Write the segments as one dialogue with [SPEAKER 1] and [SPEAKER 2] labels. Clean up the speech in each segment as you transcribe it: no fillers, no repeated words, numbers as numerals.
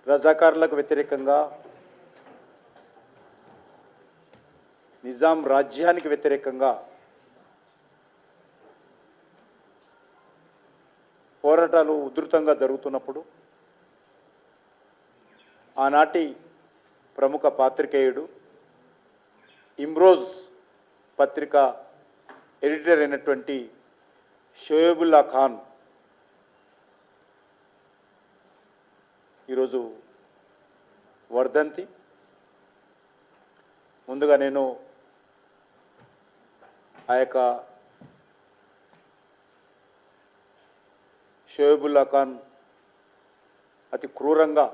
[SPEAKER 1] రజాకారులకు వ్యతిరేకంగా, నిజాం రాజ్యానికి వ్యతిరేకంగా పోరాటాలు ఉధృతంగా జరుగుతున్నప్పుడు ఆనాటి ప్రముఖ పాత్రికేయుడు ఇమ్రోజ్ పత్రిక ఎడిటర్ అయినటువంటి షోయబుల్లా ఖాన్ ఈరోజు వర్ధంతి. ముందుగా నేను ఆ యొక్క షోయబుల్లా ఖాన్ అతి క్రూరంగా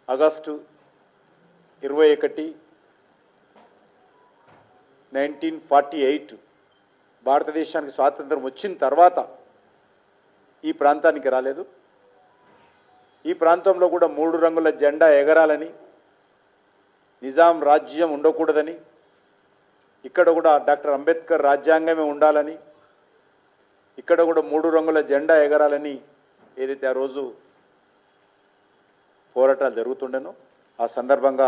[SPEAKER 1] ఆగస్టు 21, 1948 భారతదేశానికి స్వాతంత్రం వచ్చిన తర్వాత ఈ ప్రాంతానికి రాలేదు. ఈ ప్రాంతంలో కూడా 3 రంగుల జెండా ఎగరాలని, నిజాం రాజ్యం ఉండకూడదని, ఇక్కడ కూడా డాక్టర్ అంబేద్కర్ రాజ్యాంగమే ఉండాలని, ఇక్కడ కూడా 3 రంగుల జెండా ఎగరాలని ఏదైతే ఆ రోజు పోరాటాలు జరుగుతుండేనో ఆ సందర్భంగా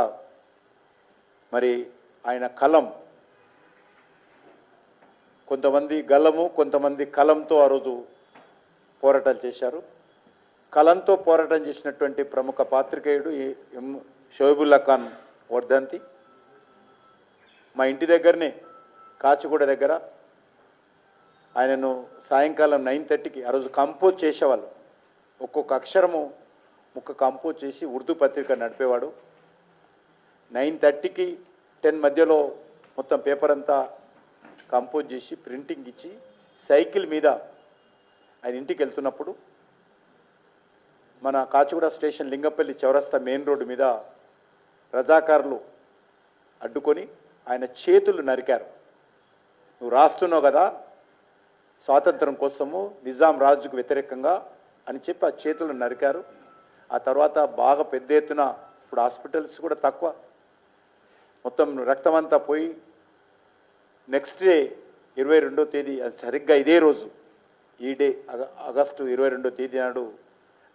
[SPEAKER 1] మరి ఆయన కలం, కొంతమంది గలము, కొంతమంది కలంతో ఆ రోజు పోరాటాలు చేశారు. కలంతో పోరాటం చేసినటువంటి ప్రముఖ పాత్రికేయుడు షోయబుల్లా ఖాన్ వర్ధంతి. మా ఇంటి దగ్గరనే కాచిగూడ దగ్గర ఆయనను సాయంకాలం 9:30కి ఆ రోజు కంపోజ్ చేసేవాళ్ళు. ఒక్కొక్క అక్షరము ముక్క కంపోజ్ చేసి ఉర్దూ పత్రిక నడిపేవాడు. 9:30కి 10 మధ్యలో మొత్తం పేపర్ అంతా కంపోజ్ చేసి ప్రింటింగ్ ఇచ్చి సైకిల్ మీద ఆయన ఇంటికి వెళ్తున్నప్పుడు మన కాచిగూడ స్టేషన్ లింగంపల్లి చౌరస్తా మెయిన్ రోడ్డు మీద రజాకారులు అడ్డుకొని ఆయన చేతులు నరికారు. నువ్వు రాస్తున్నావు కదా స్వాతంత్రం కోసము నిజాం రాజుకు వ్యతిరేకంగా అని చెప్పి ఆ చేతులు నరికారు. ఆ తర్వాత బాగా పెద్ద ఎత్తున ఇప్పుడు హాస్పిటల్స్ కూడా తక్కువ, మొత్తం రక్తం అంతా పోయి నెక్స్ట్ డే 22వ తేదీ అది సరిగ్గా ఇదే రోజు, ఈ డే ఆగస్టు 22వ తేదీ నాడు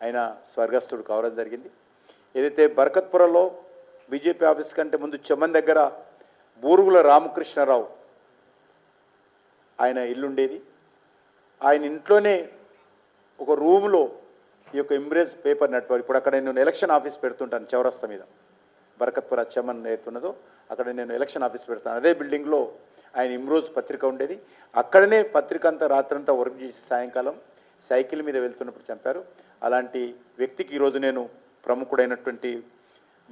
[SPEAKER 1] ఆయన స్వర్గస్థుడు కావడం జరిగింది. ఏదైతే బర్కత్పురంలో బీజేపీ ఆఫీస్ కంటే ముందు చెమ్మన్ దగ్గర బూరుగుల రామకృష్ణారావు ఆయన ఇల్లుండేది. ఆయన ఇంట్లోనే ఒక రూమ్లో ఈ యొక్క ఇమ్రేజ్ పేపర్ నడిపారు. ఇప్పుడు అక్కడ నేను ఎలక్షన్ ఆఫీస్ పెడుతుంటాను చౌరస్తా మీద, బర్కత్పుర చెమ్మన్ ఏతున్నదో అక్కడ నేను ఎలక్షన్ ఆఫీస్ పెడతాను. అదే బిల్డింగ్లో ఆయన ఇమ్రోజ్ పత్రిక ఉండేది. అక్కడనే పత్రిక అంతా రాత్రంతా వర్క్ చేసి సాయంకాలం సైకిల్ మీద వెళ్తున్నప్పుడు చంపారు. అలాంటి వ్యక్తికి ఈరోజు నేను ప్రముఖుడైనటువంటి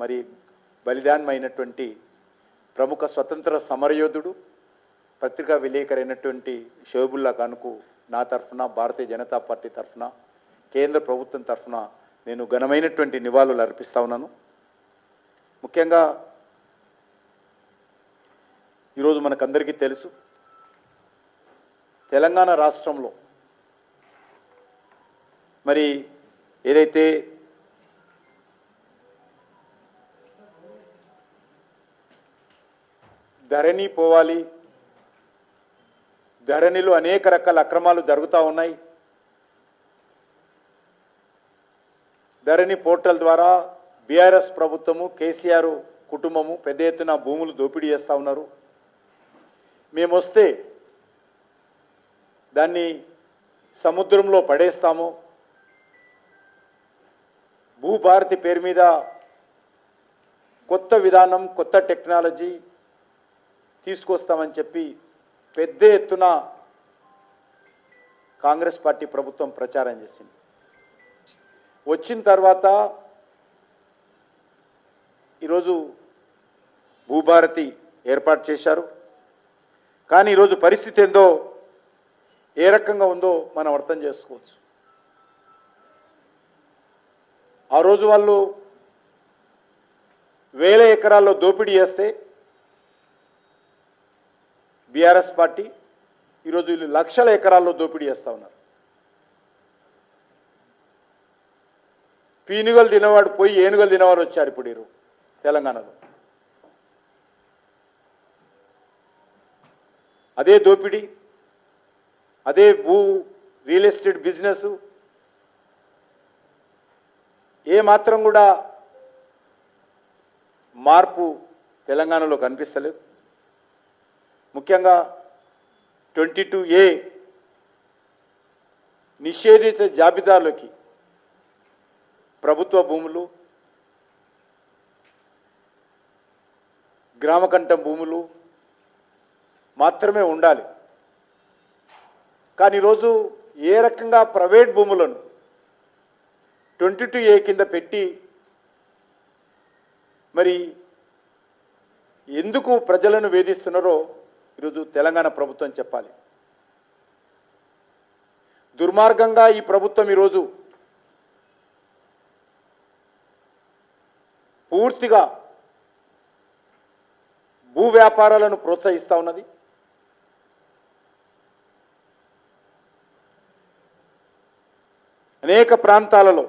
[SPEAKER 1] మరి బలిదానమైనటువంటి ప్రముఖ స్వతంత్ర సమరయోధుడు పత్రికా విలేకరైనటువంటి షోయబుల్లా ఖాన్కు నా తరఫున, భారతీయ జనతా పార్టీ తరఫున, కేంద్ర ప్రభుత్వం తరఫున నేను ఘనమైనటువంటి నివాళులు అర్పిస్తా ఉన్నాను. ముఖ్యంగా ఈరోజు మనకందరికీ తెలుసు, తెలంగాణ రాష్ట్రంలో మరి ఏదైతే ధరణి పోవాలి, ధరణిలో అనేక రకాల అక్రమాలు జరుగుతూ ఉన్నాయి. ధరణి పోర్టల్ ద్వారా బీఆర్ఎస్ ప్రభుత్వము, కేసీఆర్ కుటుంబము పెద్ద ఎత్తున భూములు దోపిడీ చేస్తూ ఉన్నారు. మేము వస్తే దాన్ని సముద్రంలో పడేస్తాము, భూభారతి పేరు మీద కొత్త విధానం, కొత్త టెక్నాలజీ తీసుకొస్తామని చెప్పి పెద్ద ఎత్తున కాంగ్రెస్ పార్టీ ప్రభుత్వం ప్రచారం చేసింది. వచ్చిన తర్వాత ఈరోజు భూభారతి ఏర్పాటు చేశారు. కానీ ఈరోజు పరిస్థితి ఏందో, ఏ రకంగా ఉందో మనం అర్థం చేసుకోవచ్చు. ఆ రోజు వాళ్ళు 1000 ఎకరాల్లో దోపిడీ చేస్తే బీఆర్ఎస్ పార్టీ ఈరోజు వీళ్ళు లక్షల ఎకరాల్లో దోపిడీ చేస్తూ ఉన్నారు. పీనుగలు తినవాడు పోయి ఏనుగలు తినవాడు వచ్చారు ఇప్పుడు ఈరోజు తెలంగాణలో. అదే దోపిడీ, అదే రియల్ ఎస్టేట్ బిజినెస్, ఏ మాత్రం కూడా మార్పు తెలంగాణలో కనిపిస్తలేదు. ముఖ్యంగా 22A నిషేధిత జాబితాలోకి ప్రభుత్వ భూములు, గ్రామకంఠం భూములు మాత్రమే ఉండాలి. కానీ ఈరోజు ఏ రకంగా ప్రైవేట్ భూములను 22A కింద పెట్టి మరి ఎందుకు ప్రజలను వేధిస్తున్నారో ఈరోజు తెలంగాణ ప్రభుత్వం చెప్పాలి. దుర్మార్గంగా ఈ ప్రభుత్వం ఈరోజు పూర్తిగా భూ వ్యాపారాలను ప్రోత్సహిస్తూ ఉన్నది. అనేక ప్రాంతాలలో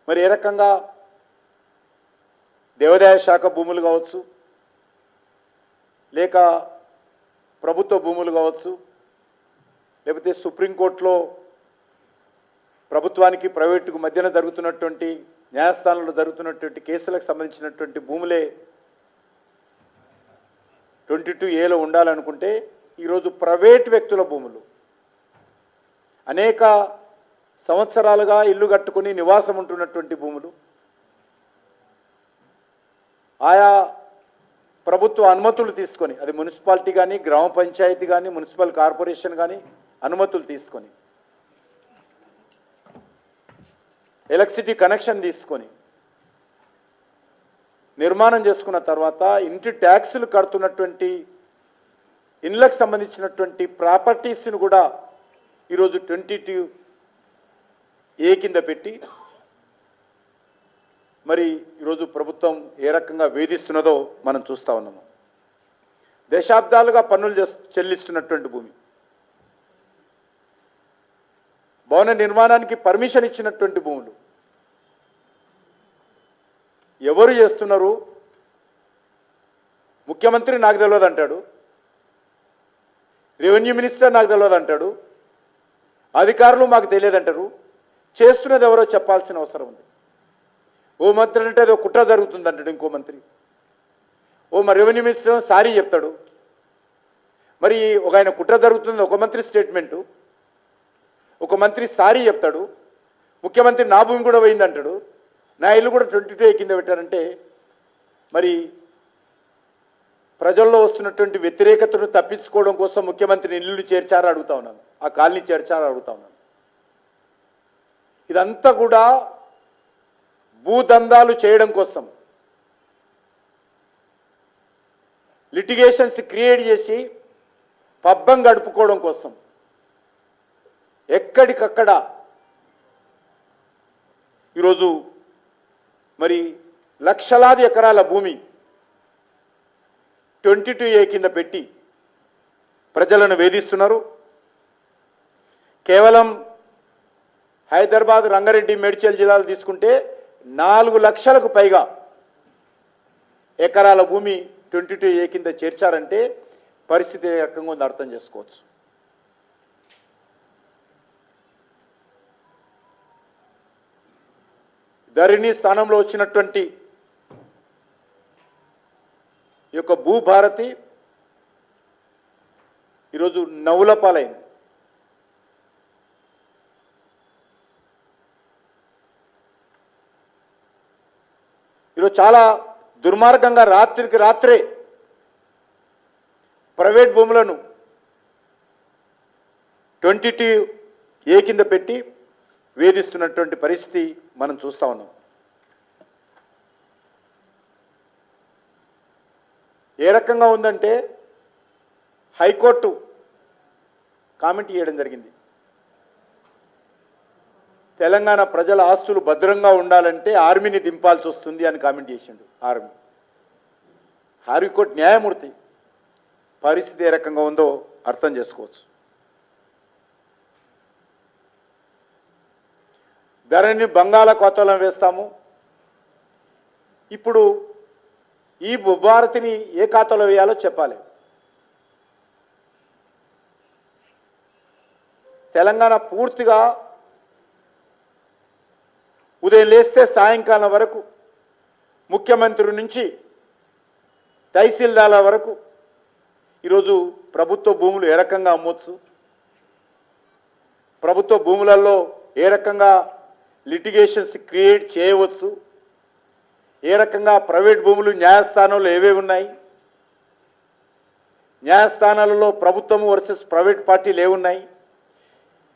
[SPEAKER 1] మరి ఏ రకంగా దేవాదాయ శాఖ భూములు కావచ్చు, లేక ప్రభుత్వ భూములు కావచ్చు, లేకపోతే సుప్రీంకోర్టులో ప్రభుత్వానికి ప్రైవేటుకు మధ్యన జరుగుతున్నటువంటి న్యాయస్థానంలో జరుగుతున్నటువంటి కేసులకు సంబంధించినటువంటి భూములే 22Aలో ఉండాలనుకుంటే ఈరోజు ప్రైవేట్ వ్యక్తుల భూములు అనేక సంవత్సరాలుగా ఇల్లు కట్టుకుని నివాసం ఉంటున్నటువంటి భూములు ఆయా ప్రభుత్వ అనుమతులు తీసుకొని, అది మున్సిపాలిటీ కానీ, గ్రామ పంచాయతీ కానీ, మున్సిపల్ కార్పొరేషన్ కానీ అనుమతులు తీసుకొని, ఎలక్ట్రిసిటీ కనెక్షన్ తీసుకొని నిర్మాణం చేసుకున్న తర్వాత ఇంటి ట్యాక్సులు కడుతున్నటువంటి ఇండ్లకు సంబంధించినటువంటి ప్రాపర్టీస్ను కూడా ఈరోజు 22A కింద పెట్టి మరి ఈరోజు ప్రభుత్వం ఏ రకంగా వేధిస్తున్నదో మనం చూస్తూ ఉన్నాము. దశాబ్దాలుగా పన్నులు చెల్లిస్తున్నటువంటి భూమి, భవన నిర్మాణానికి పర్మిషన్ ఇచ్చినటువంటి భూములు ఎవరు చేస్తున్నారు? ముఖ్యమంత్రి నాకు తెలియదు అంటాడు, రెవెన్యూ మినిస్టర్ నాకు తెలియదు అంటాడు, అధికారులు మాకు తెలియదంటారు. చేస్తున్నది ఎవరో చెప్పాల్సిన అవసరం ఉంది. ఓ మంత్రి అంటే ఏదో కుట్ర జరుగుతుంది అంటాడు, ఇంకో మంత్రి మరి రెవెన్యూ మినిస్టర్ సారీ చెప్తాడు. మరి ఒక ఆయన కుట్ర జరుగుతుంది ఒక మంత్రి స్టేట్మెంటు, ఒక మంత్రి సారీ చెప్తాడు, ముఖ్యమంత్రి నా భూమి కూడా పోయిందంటాడు, నా ఇల్లు కూడా 22A కింద పెట్టారంటే మరి ప్రజల్లో వస్తున్నటువంటి వ్యతిరేకతను తప్పించుకోవడం కోసం ముఖ్యమంత్రిని ఇల్లు చేర్చారా అడుగుతా ఉన్నాను, ఆ కాలనీ చేర్చారా అడుగుతా ఉన్నాను. ఇదంతా కూడా భూదందాలు చేయడం కోసం, లిటిగేషన్స్ క్రియేట్ చేసి పబ్బం గడుపుకోవడం కోసం ఎక్కడికక్కడ ఈరోజు మరి లక్షలాది ఎకరాల భూమి 22A కింద పెట్టి ప్రజలను వేధిస్తున్నారు. కేవలం హైదరాబాద్, రంగారెడ్డి, మేడ్చల్ జిల్లాలు తీసుకుంటే 4 లక్షలకు పైగా ఎకరాల భూమి 22A కింద చేర్చారంటే పరిస్థితి ఏ రకంగా ఉందో అర్థం చేసుకోవచ్చు. ధరణి స్థానంలో వచ్చినటువంటి ఈ యొక్క భూభారతి ఈరోజు నవ్వుల పాలైంది. ఈరోజు చాలా దుర్మార్గంగా రాత్రికి రాత్రే ప్రైవేట్ భూములను 22A కింద పెట్టి వేధిస్తున్నటువంటి పరిస్థితి మనం చూస్తూ ఉన్నాం. ఏ రకంగా ఉందంటే హైకోర్టు కామెంట్ చేయడం జరిగింది. తెలంగాణ ప్రజల ఆస్తులు భద్రంగా ఉండాలంటే ఆర్మీని దింపాల్సి వస్తుంది అని కామెంట్ చేసిండు. హైకోర్టు న్యాయమూర్తి పరిస్థితి ఏ రకంగా ఉందో అర్థం చేసుకోవచ్చు. ధరణిని బంగాళాఖాతంలో వేస్తాము. ఇప్పుడు ఈ భూభారతిని ఏ ఖాతాలో వేయాలో చెప్పాలి. తెలంగాణ పూర్తిగా ఉదయం లేస్తే సాయంకాలం వరకు ముఖ్యమంత్రి నుంచి తహసీల్దార్ల వరకు ఈరోజు ప్రభుత్వ భూములు ఏ రకంగా అమ్మొచ్చు, ప్రభుత్వ భూములలో ఏ రకంగా లిటిగేషన్స్ క్రియేట్ చేయవచ్చు, ఏ రకంగా ప్రైవేట్ భూములు న్యాయస్థానంలో ఏవేవి ఉన్నాయి, న్యాయస్థానాలలో ప్రభుత్వం వర్సెస్ ప్రైవేట్ పార్టీలు ఏమున్నాయి,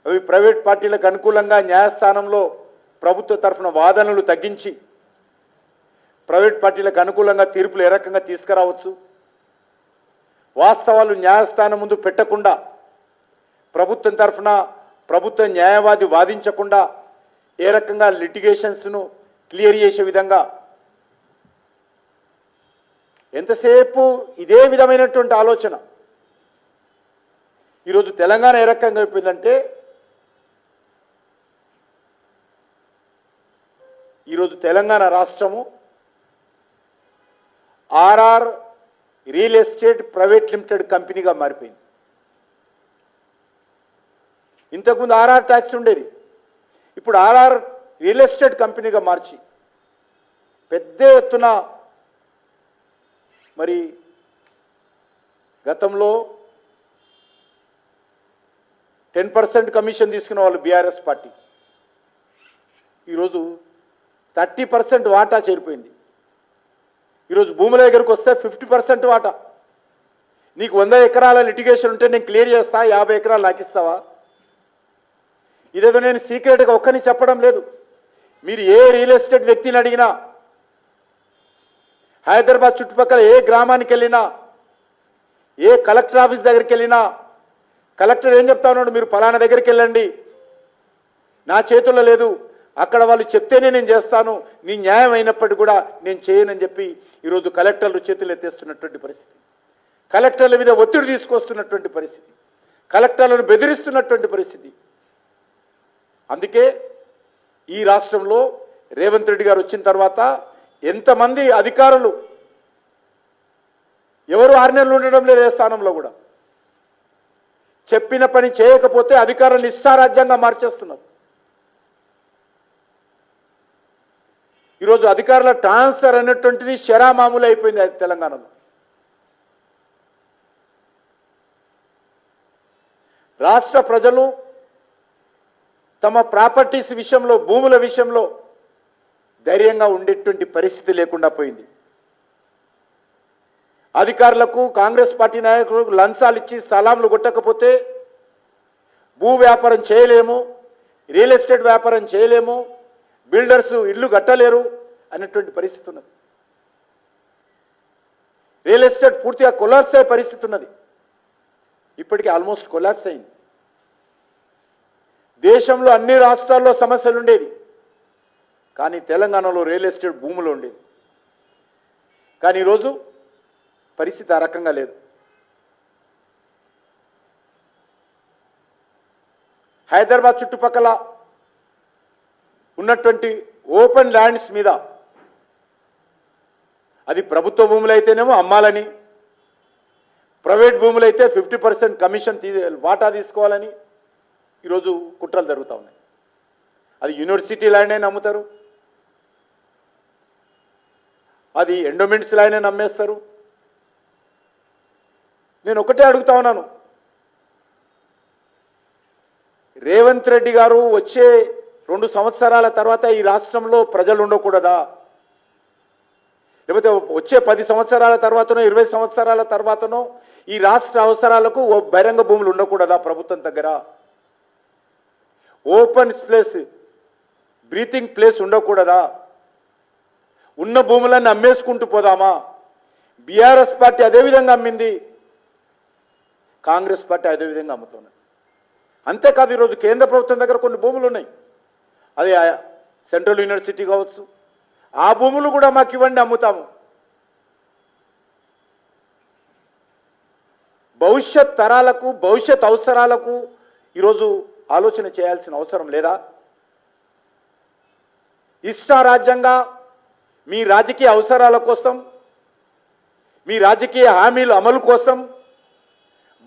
[SPEAKER 1] అవి ప్రైవేట్ పార్టీలకు అనుకూలంగా న్యాయస్థానంలో ప్రభుత్వ తరఫున వాదనలు తగ్గించి ప్రైవేట్ పార్టీలకు అనుకూలంగా తీర్పులు ఏ రకంగా తీసుకురావచ్చు, వాస్తవాలు న్యాయస్థానం ముందు పెట్టకుండా ప్రభుత్వం తరఫున ప్రభుత్వ న్యాయవాది వాదించకుండా ఏ రకంగా లిటిగేషన్స్ను క్లియర్ చేసే విధంగా ఎంతసేపు ఇదే విధమైనటువంటి ఆలోచన. ఈరోజు తెలంగాణ ఏ రకంగా అయిపోయిందంటే, ఈరోజు తెలంగాణ రాష్ట్రము RR real estate private limited కంపెనీగా మారిపోయింది. ఇంతకుముందు ఆర్ఆర్ ట్యాక్స్ ఉండేది, ఇప్పుడు ఆర్ఆర్ రియల్ ఎస్టేట్ కంపెనీగా మార్చి పెద్ద ఎత్తున మరి గతంలో 10% కమిషన్ తీసుకున్న వాళ్ళు బీఆర్ఎస్ పార్టీ ఈరోజు 30% వాటా చేరిపోయింది. ఈరోజు భూముల దగ్గరకు వస్తే 50% వాటా. నీకు 100 ఎకరాల లిటిగేషన్ ఉంటే నేను క్లియర్ చేస్తా, 50 ఎకరాలు నాకు ఇస్తావా? ఇదేదో నేను సీక్రెట్గా ఒక్కని చెప్పడం లేదు. మీరు ఏ రియల్ ఎస్టేట్ వ్యక్తిని అడిగినా, హైదరాబాద్ చుట్టుపక్కల ఏ గ్రామానికి వెళ్ళినా, ఏ కలెక్టర్ ఆఫీస్ దగ్గరికి వెళ్ళినా కలెక్టర్ ఏం చెప్తా ఉన్నాడు, మీరు ఫలానా దగ్గరికి వెళ్ళండి, నా చేతుల్లో లేదు, అక్కడ వాళ్ళు చెప్తేనే నేను చేస్తాను, నీ న్యాయం అయినప్పటికీ కూడా నేను చేయనని చెప్పి ఈరోజు కలెక్టర్లు చేతులు ఎత్తేస్తున్నటువంటి పరిస్థితి, కలెక్టర్ల మీద ఒత్తిడి తీసుకొస్తున్నటువంటి పరిస్థితి, కలెక్టర్లను బెదిరిస్తున్నటువంటి పరిస్థితి. అందుకే ఈ రాష్ట్రంలో రేవంత్ రెడ్డి గారు వచ్చిన తర్వాత ఎంతమంది అధికారులు ఎవరు 6 నెలలు ఉండడం లేదు ఏ స్థానంలో కూడా. చెప్పిన పని చేయకపోతే అధికారులను ఇష్టారాజ్యంగా మార్చేస్తున్నారు. ఈరోజు అధికారుల ట్రాన్స్ఫర్ అనేటువంటిది శరామామూలు అయిపోయింది తెలంగాణలో. రాష్ట్ర ప్రజలు తమ ప్రాపర్టీస్ విషయంలో, భూముల విషయంలో ధైర్యంగా ఉండేటువంటి పరిస్థితి లేకుండా పోయింది. అధికారులకు, కాంగ్రెస్ పార్టీ నాయకులకు లంచాలు ఇచ్చి సలాంలు కొట్టకపోతే భూ వ్యాపారం చేయలేము, రియల్ ఎస్టేట్ వ్యాపారం చేయలేము, బిల్డర్స్ ఇల్లు కట్టలేరు అనేటువంటి పరిస్థితి ఉన్నది. రియల్ ఎస్టేట్ పూర్తిగా కొలాప్స్ అయ్యే పరిస్థితి ఉన్నది. ఇప్పటికీ ఆల్మోస్ట్ కొలాప్స్ అయింది. దేశంలో అన్ని రాష్ట్రాల్లో సమస్యలు ఉండేది, కానీ తెలంగాణలో రియల్ ఎస్టేట్ భూములు ఉండేది. కానీ ఈరోజు పరిస్థితి ఆ రకంగా లేదు. హైదరాబాద్ చుట్టుపక్కల ఉన్నటువంటి ఓపెన్ ల్యాండ్స్ మీద అది ప్రభుత్వ భూములు అయితేనేమో అమ్మాలని, ప్రైవేట్ భూములు అయితే 50% కమిషన్ వాటా తీసుకోవాలని ఈరోజు కుట్రలు జరుగుతూ ఉన్నాయి. అది యూనివర్సిటీ ల్యాండ్ అయినా అమ్ముతారు, అది ఎండోమెంట్స్ ల్యాండ్ అయినా అమ్మేస్తారు. నేను ఒకటే అడుగుతా ఉన్నాను, రేవంత్ రెడ్డి గారు వచ్చే 2 సంవత్సరాల తర్వాత ఈ రాష్ట్రంలో ప్రజలు ఉండకూడదా? లేకపోతే వచ్చే 10 సంవత్సరాల తర్వాతనో 20 సంవత్సరాల తర్వాతనో ఈ రాష్ట్ర అవసరాలకు బహిరంగ భూములు ఉండకూడదా ప్రభుత్వం దగ్గర? ఓపెన్ ప్లేస్, బ్రీతింగ్ ప్లేస్ ఉండకూడదా? ఉన్న భూములన్నీ అమ్మేసుకుంటూ పోదామా? బీఆర్ఎస్ పార్టీ అదేవిధంగా అమ్మింది, కాంగ్రెస్ పార్టీ అదేవిధంగా అమ్ముతున్నది. అంతేకాదు ఈరోజు కేంద్ర ప్రభుత్వం దగ్గర కొన్ని భూములు ఉన్నాయి, అది సెంట్రల్ యూనివర్సిటీ కావచ్చు, ఆ భూములు కూడా మాకు ఇవ్వండి, అమ్ముతాము. భవిష్యత్ తరాలకు, భవిష్యత్ అవసరాలకు ఈరోజు ఆలోచన చేయాల్సిన అవసరం లేదా? ఇష్టారాజ్యంగా మీ రాజకీయ అవసరాల కోసం, మీ రాజకీయ హామీల అమలు కోసం,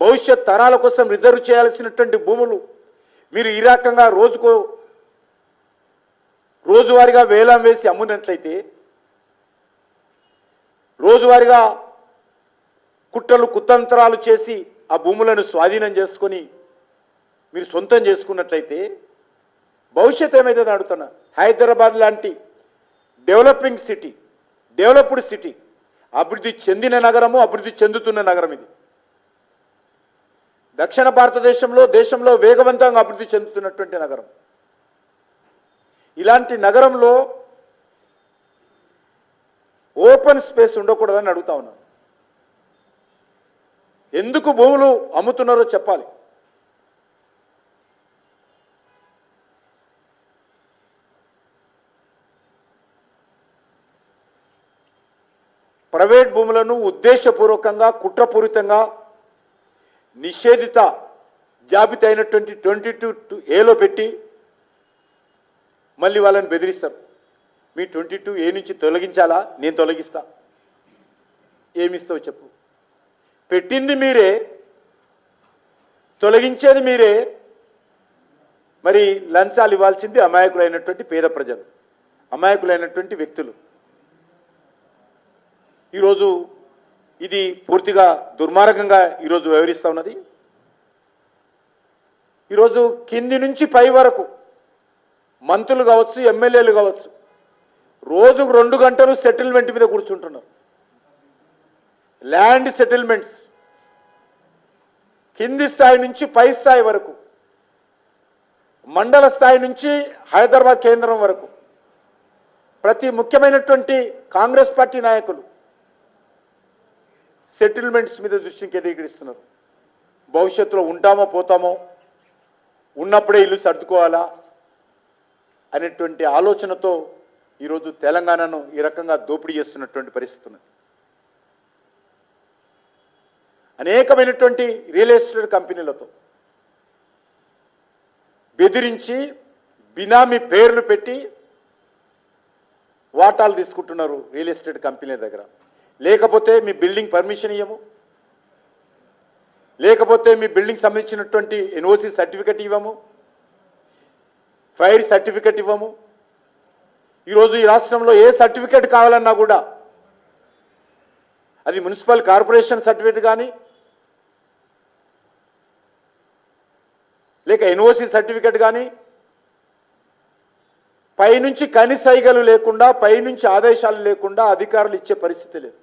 [SPEAKER 1] భవిష్యత్ తరాల కోసం రిజర్వ్ చేయాల్సినటువంటి భూములు మీరు ఈ రకంగా రోజుకు రోజువారీగా వేలం వేసి అమ్మునట్లయితే, రోజువారీగా కుట్రలు కుతంత్రాలు చేసి ఆ భూములను స్వాధీనం చేసుకొని మీరు సొంతం చేసుకున్నట్లయితే భవిష్యత్తు ఏమైతుందో అడుగుతున్నా. హైదరాబాద్ లాంటి డెవలపింగ్ సిటీ, డెవలప్డ్ సిటీ, అభివృద్ధి చెందిన నగరము, అభివృద్ధి చెందుతున్న నగరం ఇది. దక్షిణ భారతదేశంలో, దేశంలో వేగవంతంగా అభివృద్ధి చెందుతున్నటువంటి నగరం. ఇలాంటి నగరంలో ఓపెన్ స్పేస్ ఉండకూడదని అడుగుతా ఉన్నాను. ఎందుకు భూములు అమ్ముతున్నారో చెప్పాలి. ప్రైవేట్ భూములను ఉద్దేశపూర్వకంగా కుట్రపూరితంగా నిషేధిత జాబితా అయినటువంటి 22A పెట్టి మళ్ళీ వాళ్ళని బెదిరిస్తారు. మీ 22A నుంచి తొలగించాలా? నేను తొలగిస్తా. ఏమిస్తావు చెప్పు? పెట్టింది మీరే, తొలగించేది మీరే, మరి లంచాలు ఇవ్వాల్సింది అమాయకులైనటువంటి పేద ప్రజలు, అమాయకులైనటువంటి వ్యక్తులు. ఈరోజు ఇది పూర్తిగా దుర్మార్గంగా ఈరోజు వ్యవహరిస్తూ ఉన్నది. ఈరోజు కింది నుంచి పై వరకు మంత్రులు కావచ్చు, ఎమ్మెల్యేలు కావచ్చు, రోజుకు 2 గంటలు సెటిల్మెంట్ మీద కూర్చుంటున్నారు. ల్యాండ్ సెటిల్మెంట్స్ కింది స్థాయి నుంచి పై స్థాయి వరకు, మండల స్థాయి నుంచి హైదరాబాద్ కేంద్రం వరకు ప్రతి ముఖ్యమైనటువంటి కాంగ్రెస్ పార్టీ నాయకులు సెటిల్మెంట్స్ మీద దృష్టిని కేంద్రీకరిస్తున్నారు. భవిష్యత్తులో ఉంటామో పోతామో, ఉన్నప్పుడే ఇల్లు సర్దుకోవాలా అనేటువంటి ఆలోచనతో ఈరోజు తెలంగాణను ఈ రకంగా దోపిడీ చేస్తున్నటువంటి పరిస్థితి ఉన్నది. అనేకమైనటువంటి రియల్ ఎస్టేట్ కంపెనీలతో బెదిరించి బినామీ పేర్లు పెట్టి వాటాలు తీసుకుంటున్నారు రియల్ ఎస్టేట్ కంపెనీల దగ్గర. లేకపోతే మీ బిల్డింగ్ పర్మిషన్ ఇవ్వము, లేకపోతే మీ బిల్డింగ్ సంబంధించినటువంటి ఎన్ఓసి సర్టిఫికెట్ ఇవ్వము, ఫైర్ సర్టిఫికెట్ ఇవ్వము. ఈరోజు ఈ రాష్ట్రంలో ఏ సర్టిఫికెట్ కావాలన్నా కూడా అది మున్సిపల్ కార్పొరేషన్ సర్టిఫికెట్ కానీ, లేక ఎన్ఓసి సర్టిఫికెట్ కానీ, పైనుంచి కనిసైగలు లేకుండా, పైనుంచి ఆదేశాలు లేకుండా అధికారులు ఇచ్చే పరిస్థితి లేదు.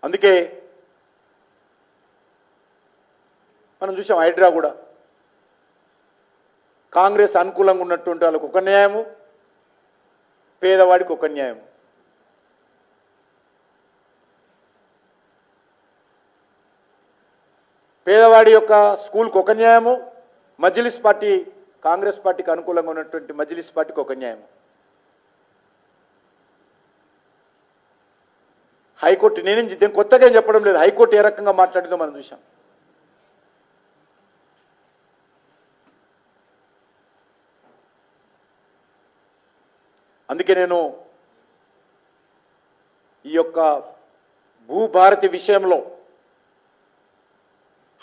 [SPEAKER 1] అందుకే మనం చూసాం హైడ్రా కూడా కాంగ్రెస్ అనుకూలంగా ఉన్నటువంటి వాళ్ళకు ఒక న్యాయము, పేదవాడికి ఒక న్యాయం. పేదవాడి యొక్క స్కూల్కి ఒక న్యాయము, మజ్లిస్ పార్టీ కాంగ్రెస్ పార్టీకి అనుకూలంగా ఉన్నటువంటి మజ్లిస్ పార్టీకి ఒక న్యాయం. హైకోర్టు నేను కొత్తగా ఏం చెప్పడం లేదు, హైకోర్టు ఏ రకంగా మాట్లాడిందో మనం చూసాం. అందుకే నేను ఈ యొక్క భూభారతి విషయంలో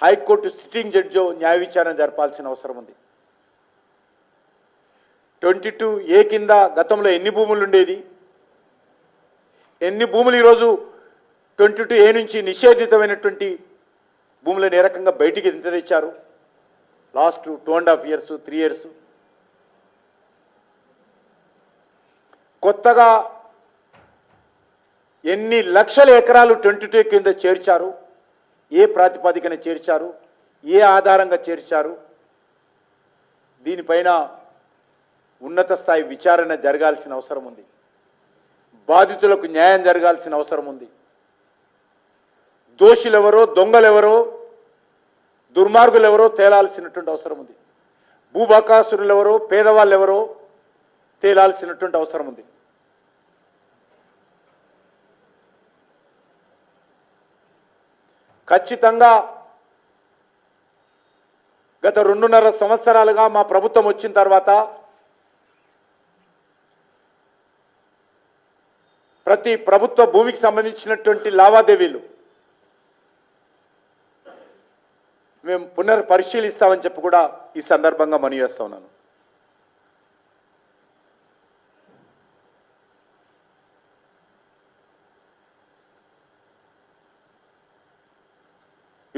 [SPEAKER 1] హైకోర్టు సిట్టింగ్ జడ్జి న్యాయ విచారణ జరపాల్సిన అవసరం ఉంది. 22A కింద గతంలో ఎన్ని భూములు ఉండేది, ఎన్ని భూములు ఈరోజు 22A నుంచి నిషేధితమైనటువంటి భూములను ఏ రకంగా బయటికి ఎంత తెచ్చారు లాస్ట్ 2.5 years 3 years. కొత్తగా ఎన్ని లక్షల ఎకరాలు 22A కింద చేర్చారు, ఏ ప్రాతిపదికన చేర్చారు, ఏ ఆధారంగా చేర్చారు, దీనిపైన ఉన్నత స్థాయి విచారణ జరగాల్సిన అవసరం ఉంది. బాధితులకు న్యాయం జరగాల్సిన అవసరం ఉంది. దోషులెవరో, దొంగలెవరో, దుర్మార్గులెవరో తేలాల్సినటువంటి అవసరం ఉంది. భూభాకాసురులెవరో, పేదవాళ్ళెవరో తేలాల్సినటువంటి అవసరం ఉంది. ఖచ్చితంగా గత 2.5 సంవత్సరాలుగా మా ప్రభుత్వం వచ్చిన తర్వాత ప్రతి ప్రభుత్వ భూమికి సంబంధించినటువంటి లావాదేవీలు మేము పునర్పరిశీలిస్తామని చెప్పి కూడా ఈ సందర్భంగా మనవి చేస్తా ఉన్నాను.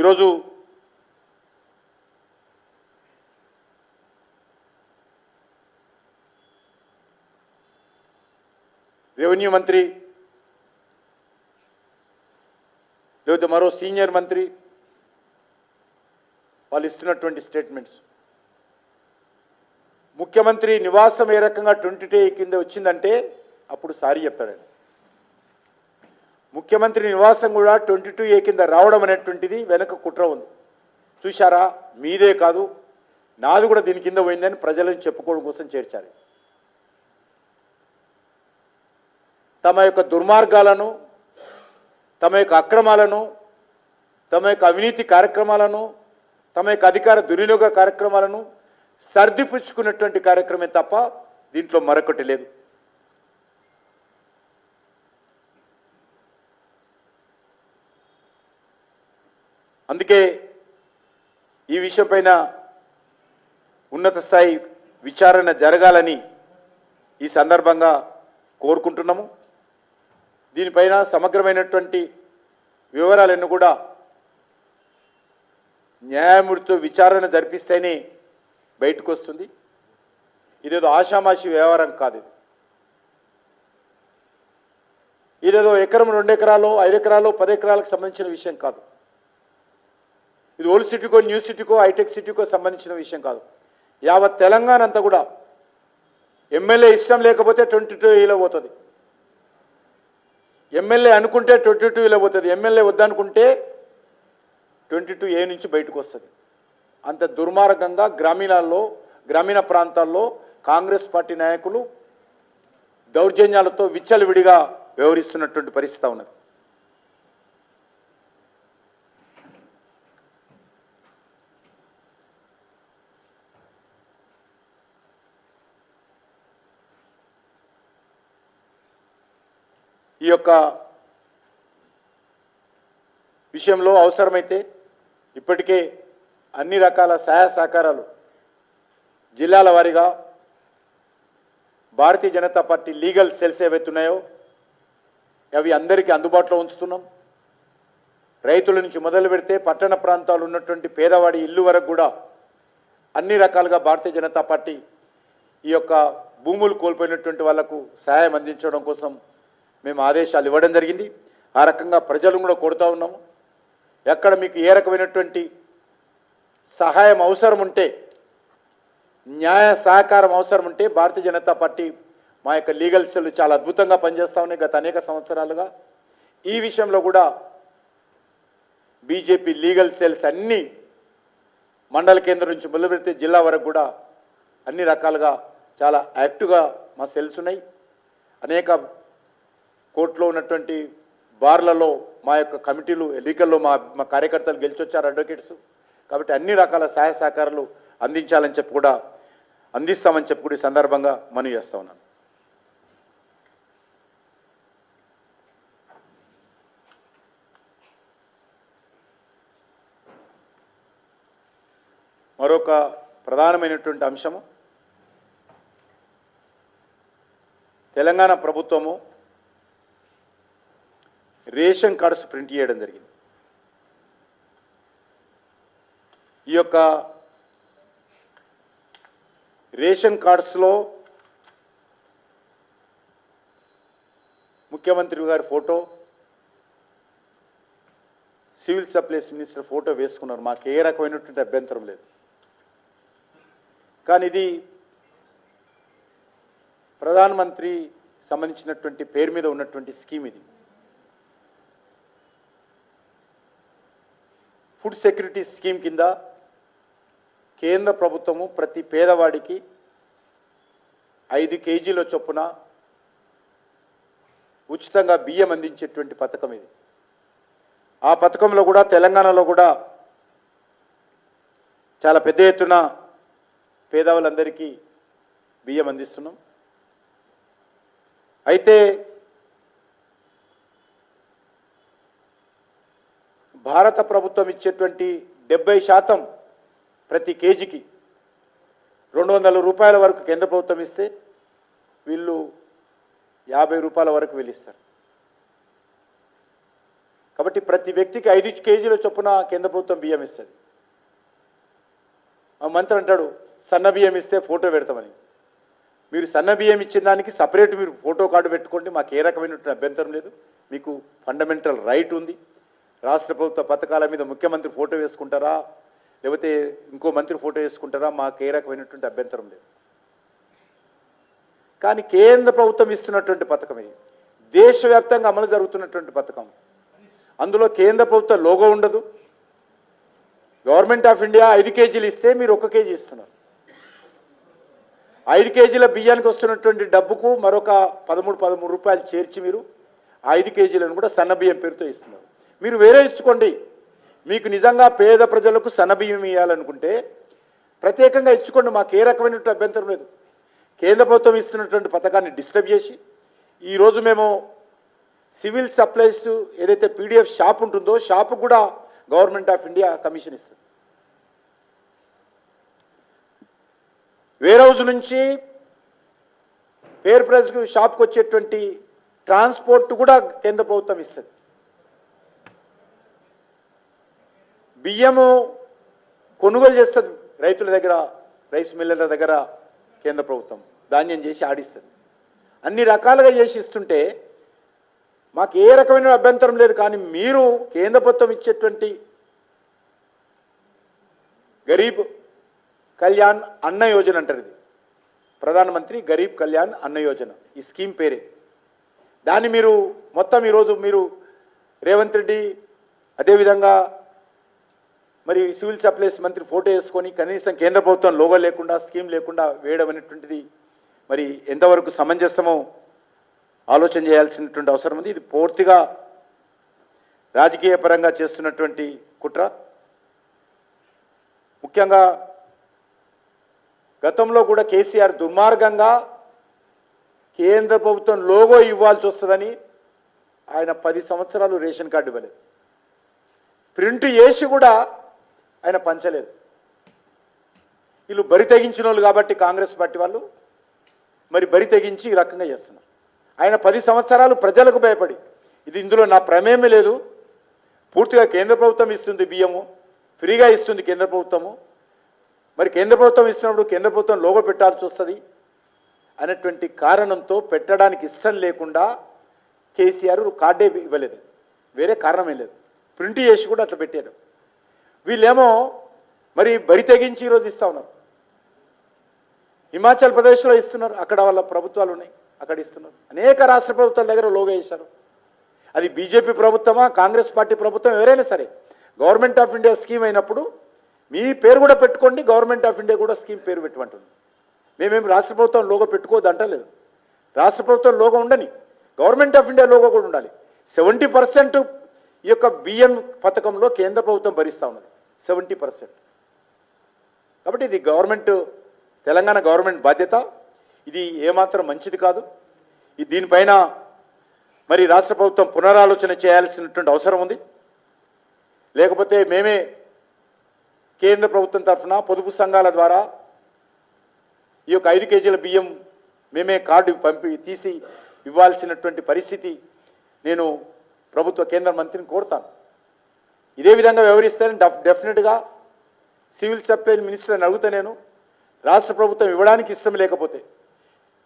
[SPEAKER 1] ఈరోజు రెవెన్యూ మంత్రి లేకపోతే మరో సీనియర్ మంత్రి వాళ్ళు ఇస్తున్నటువంటి స్టేట్మెంట్స్, ముఖ్యమంత్రి నివాసం ఏ రకంగా 22A కింద వచ్చిందంటే అప్పుడు సారీ చెప్పాడు. ముఖ్యమంత్రి నివాసం కూడా 22A కింద రావడం అనేటువంటిది వెనక కుట్ర ఉంది. చూశారా, మీదే కాదు నాది కూడా దీని కింద పోయిందని ప్రజలను చెప్పుకోవడం కోసం చేర్చారు. తమ యొక్క దుర్మార్గాలను, తమ యొక్క అక్రమాలను, తమ యొక్క అవినీతి కార్యక్రమాలను, తమ యొక్క అధికార దుర్వినియోగ కార్యక్రమాలను సర్దిపుచ్చుకున్నటువంటి కార్యక్రమే తప్ప దీంట్లో మరొకటి లేదు. అందుకే ఈ విషయం పైన ఉన్నత స్థాయి విచారణ జరగాలని ఈ సందర్భంగా కోరుకుంటున్నాము. దీనిపైన సమగ్రమైనటువంటి వివరాలన్నీ కూడా న్యాయమూర్తితో విచారణ జరిపిస్తేనే బయటకు వస్తుంది. ఇదేదో ఆషామాషి వ్యవహారం కాదు. ఇదేదో ఎకరం 2 ఎకరాలు 5 ఎకరాలు 10 ఎకరాలకు సంబంధించిన విషయం కాదు. ఇది ఓల్డ్ సిటీకో న్యూ సిటీకో హైటెక్ సిటీకో సంబంధించిన విషయం కాదు. యావత్ తెలంగాణ అంతా కూడా ఎమ్మెల్యే ఇష్టం లేకపోతే 22Aలో పోతుంది, ఎమ్మెల్యే అనుకుంటే 22Aలో పోతుంది, ఎమ్మెల్యే వద్దనుకుంటే 22A నుంచి బయటకు వస్తుంది. అంత దుర్మార్గంగా గ్రామీణ ప్రాంతాల్లో కాంగ్రెస్ పార్టీ నాయకులు దౌర్జన్యాలతో విచ్చలవిడిగా వ్యవహరిస్తున్నటువంటి పరిస్థితి ఉన్నది. ఈ యొక్క విషయంలో అవసరమైతే ఇప్పటికే అన్ని రకాల సహాయ సహకారాలు జిల్లాల వారీగా Bharatiya Janata party legal cells ఏవైతున్నాయో అవి అందరికీ అందుబాటులో ఉంచుతున్నాం. రైతుల నుంచి మొదలు పెడితే పట్టణ ప్రాంతాలు ఉన్నటువంటి పేదవాడి ఇల్లు వరకు కూడా అన్ని రకాలుగా భారతీయ జనతా పార్టీ ఈ యొక్క భూములు కోల్పోయినటువంటి వాళ్లకు సహాయం అందించడం కోసం మేము ఆదేశాలు ఇవ్వడం జరిగింది. ఆ రకంగా ప్రజలు కూడా కోరుతూ ఉన్నాము. ఎక్కడ మీకు ఏ రకమైనటువంటి సహాయం అవసరం ఉంటే, న్యాయ సహకారం అవసరం ఉంటే భారతీయ జనతా పార్టీ మా యొక్క లీగల్ సెల్ చాలా అద్భుతంగా పనిచేస్తూ ఉన్నాయి గత అనేక సంవత్సరాలుగా. ఈ విషయంలో కూడా బీజేపీ లీగల్ సెల్స్ అన్ని మండల కేంద్రం నుంచి మొదలు పెడితే జిల్లా వరకు కూడా అన్ని రకాలుగా చాలా యాక్టివ్గా మా సెల్స్ ఉన్నాయి. అనేక కోర్టులో ఉన్నటువంటి బార్లలో మా యొక్క కమిటీలు ఎన్నికల్లో మా కార్యకర్తలు గెలిచొచ్చారు, అడ్వకేట్స్. కాబట్టి అన్ని రకాల సహాయ సహకారాలు అందించాలని చెప్పి కూడా అందిస్తామని చెప్పి కూడా ఈ సందర్భంగా మనవి చేస్తా ఉన్నాను. మరొక ప్రధానమైనటువంటి అంశము, తెలంగాణ ప్రభుత్వము రేషన్ కార్డ్స్ ప్రింట్ చేయడం జరిగింది. ఈ యొక్క రేషన్ కార్డ్స్లో ముఖ్యమంత్రి గారి photo, civil supplies minister photo వేసుకున్నారు. మాకు ఏ రకమైనటువంటి అభ్యంతరం లేదు. కానీ ఇది ప్రధానమంత్రి సంబంధించినటువంటి పేరు మీద ఉన్నటువంటి స్కీమ్. ఇది ఫుడ్ సెక్యూరిటీ స్కీమ్ కింద కేంద్ర ప్రభుత్వము ప్రతి పేదవాడికి 5 కేజీల చొప్పున ఉచితంగా బియ్యం అందించేటువంటి పథకం ఇది. ఆ పథకంలో కూడా తెలంగాణలో కూడా చాలా పెద్ద ఎత్తున పేదవాళ్ళందరికీ బియ్యం అందిస్తున్నాం. అయితే భారత ప్రభుత్వం ఇచ్చేటువంటి 70% ప్రతి కేజీకి 200 రూపాయల వరకు కేంద్ర ప్రభుత్వం ఇస్తే వీళ్ళు 50 రూపాయల వరకు వెళ్ళిస్తారు. కాబట్టి ప్రతి వ్యక్తికి 5 కేజీల చొప్పున కేంద్ర ప్రభుత్వం బియ్యం ఇస్తుంది. ఆ మంత్రి అంటాడు సన్న బియ్యం ఇస్తే ఫోటో పెడతామని. మీరు సన్న బియ్యం ఇచ్చిన దానికి సపరేట్ మీరు ఫోటో కార్డు పెట్టుకోండి, మాకు ఏ రకమైనటువంటి అభ్యంతరం లేదు. మీకు ఫండమెంటల్ రైట్ ఉంది. రాష్ట్ర ప్రభుత్వ పథకాల మీద ముఖ్యమంత్రి ఫోటో వేసుకుంటారా లేకపోతే ఇంకో మంత్రి ఫోటో వేసుకుంటారా, మాకు ఏ రకమైనటువంటి అభ్యంతరం లేదు. కానీ కేంద్ర ప్రభుత్వం ఇస్తున్నటువంటి పథకం ఇది, దేశవ్యాప్తంగా అమలు జరుగుతున్నటువంటి పథకం. అందులో కేంద్ర ప్రభుత్వ లోగో ఉండదు. గవర్నమెంట్ ఆఫ్ ఇండియా 5 కేజీలు ఇస్తే మీరు 1 కేజీ ఇస్తున్నారు. 5 కేజీల బియ్యానికి వస్తున్నటువంటి డబ్బుకు మరొక 13 రూపాయలు చేర్చి మీరు 5 కేజీలను కూడా సన్న బియ్యం పేరుతో ఇస్తున్నారు. మీరు వేరే ఇచ్చుకోండి. మీకు నిజంగా పేద ప్రజలకు సన్న బియ్యం ఇవ్వాలనుకుంటే ప్రత్యేకంగా ఇచ్చుకోండి, మాకు ఏ రకమైనటువంటి అభ్యంతరం లేదు. కేంద్ర ప్రభుత్వం ఇస్తున్నటువంటి పథకాన్ని డిస్టర్బ్ చేసి ఈరోజు మేము సివిల్ సప్లైస్ ఏదైతే పీడిఎఫ్ షాప్ ఉంటుందో షాపు కూడా గవర్నమెంట్ ఆఫ్ ఇండియా కమిషన్ ఇస్తుంది. వేర్ హౌస్ నుంచి పేర్ ప్రెస్ షాప్కి వచ్చేటువంటి ట్రాన్స్పోర్ట్ కూడా కేంద్ర ప్రభుత్వం ఇస్తుంది. బియ్యము కొనుగోలు చేస్తుంది రైతుల దగ్గర, రైస్ మిల్లర్ల దగ్గర కేంద్ర ప్రభుత్వం ధాన్యం చేసి ఆడిస్తుంది. అన్ని రకాలుగా చేసి ఇస్తుంటే మాకు ఏ రకమైన అభ్యంతరం లేదు. కానీ మీరు కేంద్ర ప్రభుత్వం ఇచ్చేటువంటి గరీబ్ కళ్యాణ్ అన్న యోజన అంటారు, ఇది ప్రధానమంత్రి గరీబ్ కళ్యాణ్ అన్న యోజన, ఈ స్కీమ్ పేరే. దాన్ని మీరు మొత్తం ఈరోజు మీరు రేవంత్ రెడ్డి అదేవిధంగా మరి సివిల్ సప్లైస్ మంత్రి ఫోటో వేసుకొని కనీసం కేంద్ర ప్రభుత్వం లోగో లేకుండా స్కీమ్ లేకుండా వేయడం అనేటువంటిది మరి ఎంతవరకు సమంజసమో ఆలోచన చేయాల్సినటువంటి అవసరం ఉంది. ఇది పూర్తిగా రాజకీయ పరంగా చేస్తున్నటువంటి కుట్ర. ముఖ్యంగా గతంలో కూడా కేసీఆర్ దుర్మార్గంగా కేంద్ర ప్రభుత్వం లోగో ఇవ్వాల్సి వస్తుందని ఆయన 10 సంవత్సరాలు రేషన్ కార్డు ఇవ్వలేదు. ప్రింట్ చేసి కూడా ఆయన పంచలేదు. వీళ్ళు బరి తెగించిన వాళ్ళు కాబట్టి కాంగ్రెస్ పార్టీ వాళ్ళు మరి బరి తెగించి ఈ రకంగా చేస్తున్నారు. ఆయన 10 సంవత్సరాలు ప్రజలకు భయపడి, ఇది ఇందులో నా ప్రమేయమే లేదు, పూర్తిగా కేంద్ర ప్రభుత్వం ఇస్తుంది, బియ్యము ఫ్రీగా ఇస్తుంది కేంద్ర ప్రభుత్వము, మరి కేంద్ర ప్రభుత్వం ఇస్తున్నప్పుడు కేంద్ర ప్రభుత్వం లోగో పెట్టాల్సి వస్తుంది అనేటువంటి కారణంతో పెట్టడానికి ఇష్టం లేకుండా కేసీఆర్ కార్డే ఇవ్వలేదు. వేరే కారణమే లేదు. ప్రింట్ చేసి కూడా అట్లా పెట్టారు. వీళ్ళేమో మరి బరి తెగించి ఈరోజు ఇస్తూ ఉన్నారు. హిమాచల్ ప్రదేశ్లో ఇస్తున్నారు, అక్కడ వాళ్ళ ప్రభుత్వాలు ఉన్నాయి, అక్కడ ఇస్తున్నారు. అనేక రాష్ట్ర ప్రభుత్వాల దగ్గర లోగో వేశారు. అది బీజేపీ ప్రభుత్వమా కాంగ్రెస్ పార్టీ ప్రభుత్వం ఎవరైనా సరే గవర్నమెంట్ ఆఫ్ ఇండియా స్కీమ్ అయినప్పుడు మీ పేరు కూడా పెట్టుకోండి, గవర్నమెంట్ ఆఫ్ ఇండియా కూడా స్కీమ్ పేరు పెట్టమంటుంది. మేమేమి రాష్ట్ర ప్రభుత్వం లోగో పెట్టుకోవద్దు అంటలేదు. రాష్ట్ర ప్రభుత్వం లోగో ఉండని, గవర్నమెంట్ ఆఫ్ ఇండియా లోగో కూడా ఉండాలి. 70% ఈ యొక్క బియ్యం పథకంలో కేంద్ర ప్రభుత్వం భరిస్తూ ఉన్నది, 70%. కాబట్టి ఇది గవర్నమెంట్, తెలంగాణ గవర్నమెంట్ బాధ్యత. ఇది ఏమాత్రం మంచిది కాదు. దీనిపైన మరి రాష్ట్ర ప్రభుత్వం పునరాలోచన చేయాల్సినటువంటి అవసరం ఉంది. లేకపోతే మేమే కేంద్ర ప్రభుత్వం తరఫున పొదుపు సంఘాల ద్వారా ఈ యొక్క 5 కేజీల బియ్యం మేమే కార్డు తీసి ఇవ్వాల్సినటువంటి పరిస్థితి నేను ప్రభుత్వ కేంద్ర మంత్రిని కోరుతాను. ఇదే విధంగా వ్యవహరిస్తానని డెఫినెట్గా సివిల్ సప్లై మినిస్టర్ని అడుగుతా. నేను రాష్ట్ర ప్రభుత్వం ఇవ్వడానికి ఇష్టం లేకపోతే,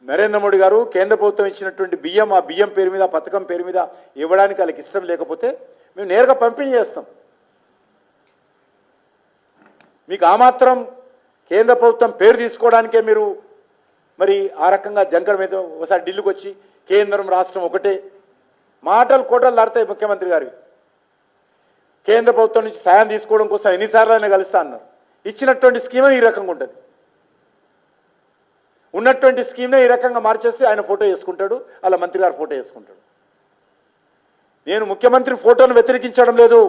[SPEAKER 1] నరేంద్ర మోడీ గారు కేంద్ర ప్రభుత్వం ఇచ్చినటువంటి బియ్యం ఆ బియ్యం పేరు మీద పథకం పేరు మీద ఇవ్వడానికి వాళ్ళకి ఇష్టం లేకపోతే మేము నేరుగా పంపిణీ చేస్తాం. మీకు ఆ మాత్రం కేంద్ర ప్రభుత్వం పేరు తీసుకోవడానికే మీరు మరి ఆ రకంగా జంకర్ మీద ఒకసారి ఢిల్లీకి వచ్చి కేంద్రం రాష్ట్రం ఒకటే మాటలు కోటలు దాడతాయి. ముఖ్యమంత్రి గారు కేంద్ర ప్రభుత్వం నుంచి సాయం తీసుకోవడం కోసం ఎన్నిసార్లు అయినా కలుస్తా అన్నారు. ఇచ్చినటువంటి స్కీమే ఈ రకంగా ఉంటుంది. ఉన్నటువంటి స్కీమ్నే ఈ రకంగా మార్చేసి ఆయన ఫోటో వేసుకుంటాడు, అలా మంత్రి గారు ఫోటో వేసుకుంటాడు. నేను ముఖ్యమంత్రి ఫోటోను వ్యతిరేకించడం లేదు.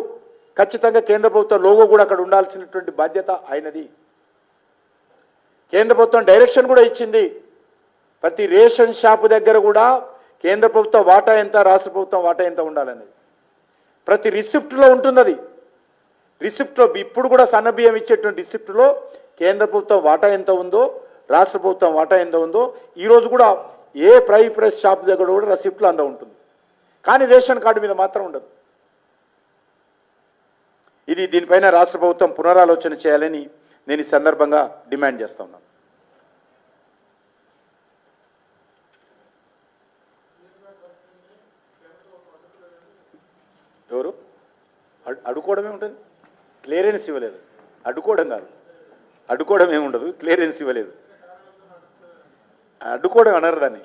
[SPEAKER 1] ఖచ్చితంగా కేంద్ర ప్రభుత్వ లోగో కూడా అక్కడ ఉండాల్సినటువంటి బాధ్యత ఆయనది. కేంద్ర ప్రభుత్వం డైరెక్షన్ కూడా ఇచ్చింది. ప్రతి రేషన్ షాపు దగ్గర కూడా కేంద్ర ప్రభుత్వ వాటా ఎంత, రాష్ట్ర ప్రభుత్వం వాటా ఎంత ఉండాలనేది ప్రతి రిసిప్ట్లో ఉంటుంది. అది రిసిప్ట్లో ఇప్పుడు కూడా సన్న బియ్యం ఇచ్చేటువంటి రిసిప్ట్లో కేంద్ర ప్రభుత్వం వాటా ఎంత ఉందో, రాష్ట్ర ప్రభుత్వం వాటా ఎంత ఉందో ఈరోజు కూడా ఏ ప్రైస్ షాప్ దగ్గర కూడా రిసిప్ట్లో అంద ఉంటుంది. కానీ రేషన్ కార్డు మీద మాత్రం ఉండదు. దీనిపైన రాష్ట్ర ప్రభుత్వం పునరాలోచన చేయాలని నేను ఈ సందర్భంగా డిమాండ్ చేస్తా ఉన్నాను. ఎవరు అడ్డుకోవడమే ఉంటుంది, క్లియరెన్స్ ఇవ్వలేదు. అడ్డుకోవడం కాదు, అడ్డుకోవడం ఏముండదు, క్లియరెన్స్ ఇవ్వలేదు. అడ్డుకోవడం అనరు దాన్ని.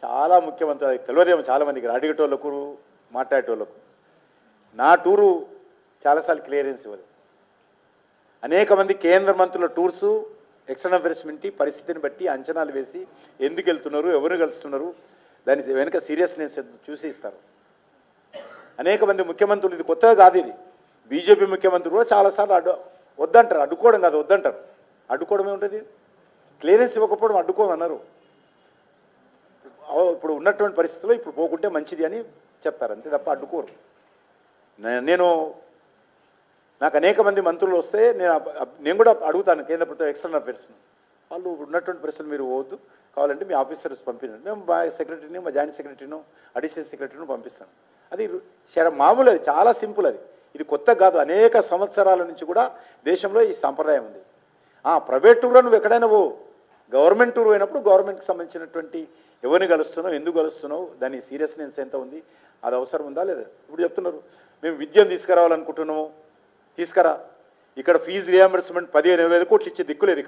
[SPEAKER 1] చాలా ముఖ్యమంత్రి తెలియదేమో చాలామందికి, అడిగేటోళ్ళకు మాట్లాడేటోళ్ళకు. నా టూరు చాలాసార్లు క్లియరెన్స్ ఇవ్వలేదు. అనేక మంది కేంద్ర మంత్రుల టూర్సు ఎక్స్టర్నల్ అఫైర్స్ కమిటీ పరిస్థితిని బట్టి అంచనాలు వేసి ఎందుకు వెళ్తున్నారు, ఎవరు కలుస్తున్నారు, దాని వెనుక సీరియస్నెస్ చూసి ఇస్తారు. అనేక మంది ముఖ్యమంత్రులు, ఇది కొత్తగా కాదు, ఇది బీజేపీ ముఖ్యమంత్రులు కూడా చాలాసార్లు వద్దంటారు. అడ్డుకోవడం కాదు, వద్దంటారు. అడ్డుకోవడమే ఉంటుంది. క్లియరెన్స్ ఇవ్వకపోవడం అడ్డుకోమన్నారు. ఇప్పుడు ఉన్నటువంటి పరిస్థితుల్లో ఇప్పుడు పోకుంటే మంచిది అని చెప్తారు, అంతే తప్ప అడ్డుకోరు. నాకు అనేక మంది మంత్రులు వస్తే నేను కూడా అడుగుతాను కేంద్ర ప్రభుత్వం ఎక్స్టర్నల్ అఫైర్స్ను, వాళ్ళు ఉన్నటువంటి పరిస్థితులు మీరు పోవద్దు, కావాలంటే మీ ఆఫీసర్స్ పంపించండి, మేము మా సెక్రటరీని, మా జాయింట్ సెక్రటరీను, అడిషనల్ సెక్రటరీని పంపిస్తాను. అది మామూలు, అది చాలా సింపుల్. ఇది కొత్త కాదు, అనేక సంవత్సరాల నుంచి కూడా దేశంలో ఈ సంప్రదాయం ఉంది. ప్రైవేట్ టూర్లో నువ్వు ఎక్కడైనా గవర్నమెంట్ టూర్ పోయినప్పుడు గవర్నమెంట్కి సంబంధించినటువంటి ఎవరిని కలుస్తున్నావు, ఎందుకు కలుస్తున్నావు, దాని సీరియస్నెస్ ఎంత ఉంది, అది అవసరం ఉందా లేదా. ఇప్పుడు చెప్తున్నారు మేము విద్యను తీసుకురావాలనుకుంటున్నాము, తీసుకురా. ఇక్కడ ఫీజు రియంబర్స్మెంట్ 15,000 కోట్లు ఇచ్చే దిక్కులేదు.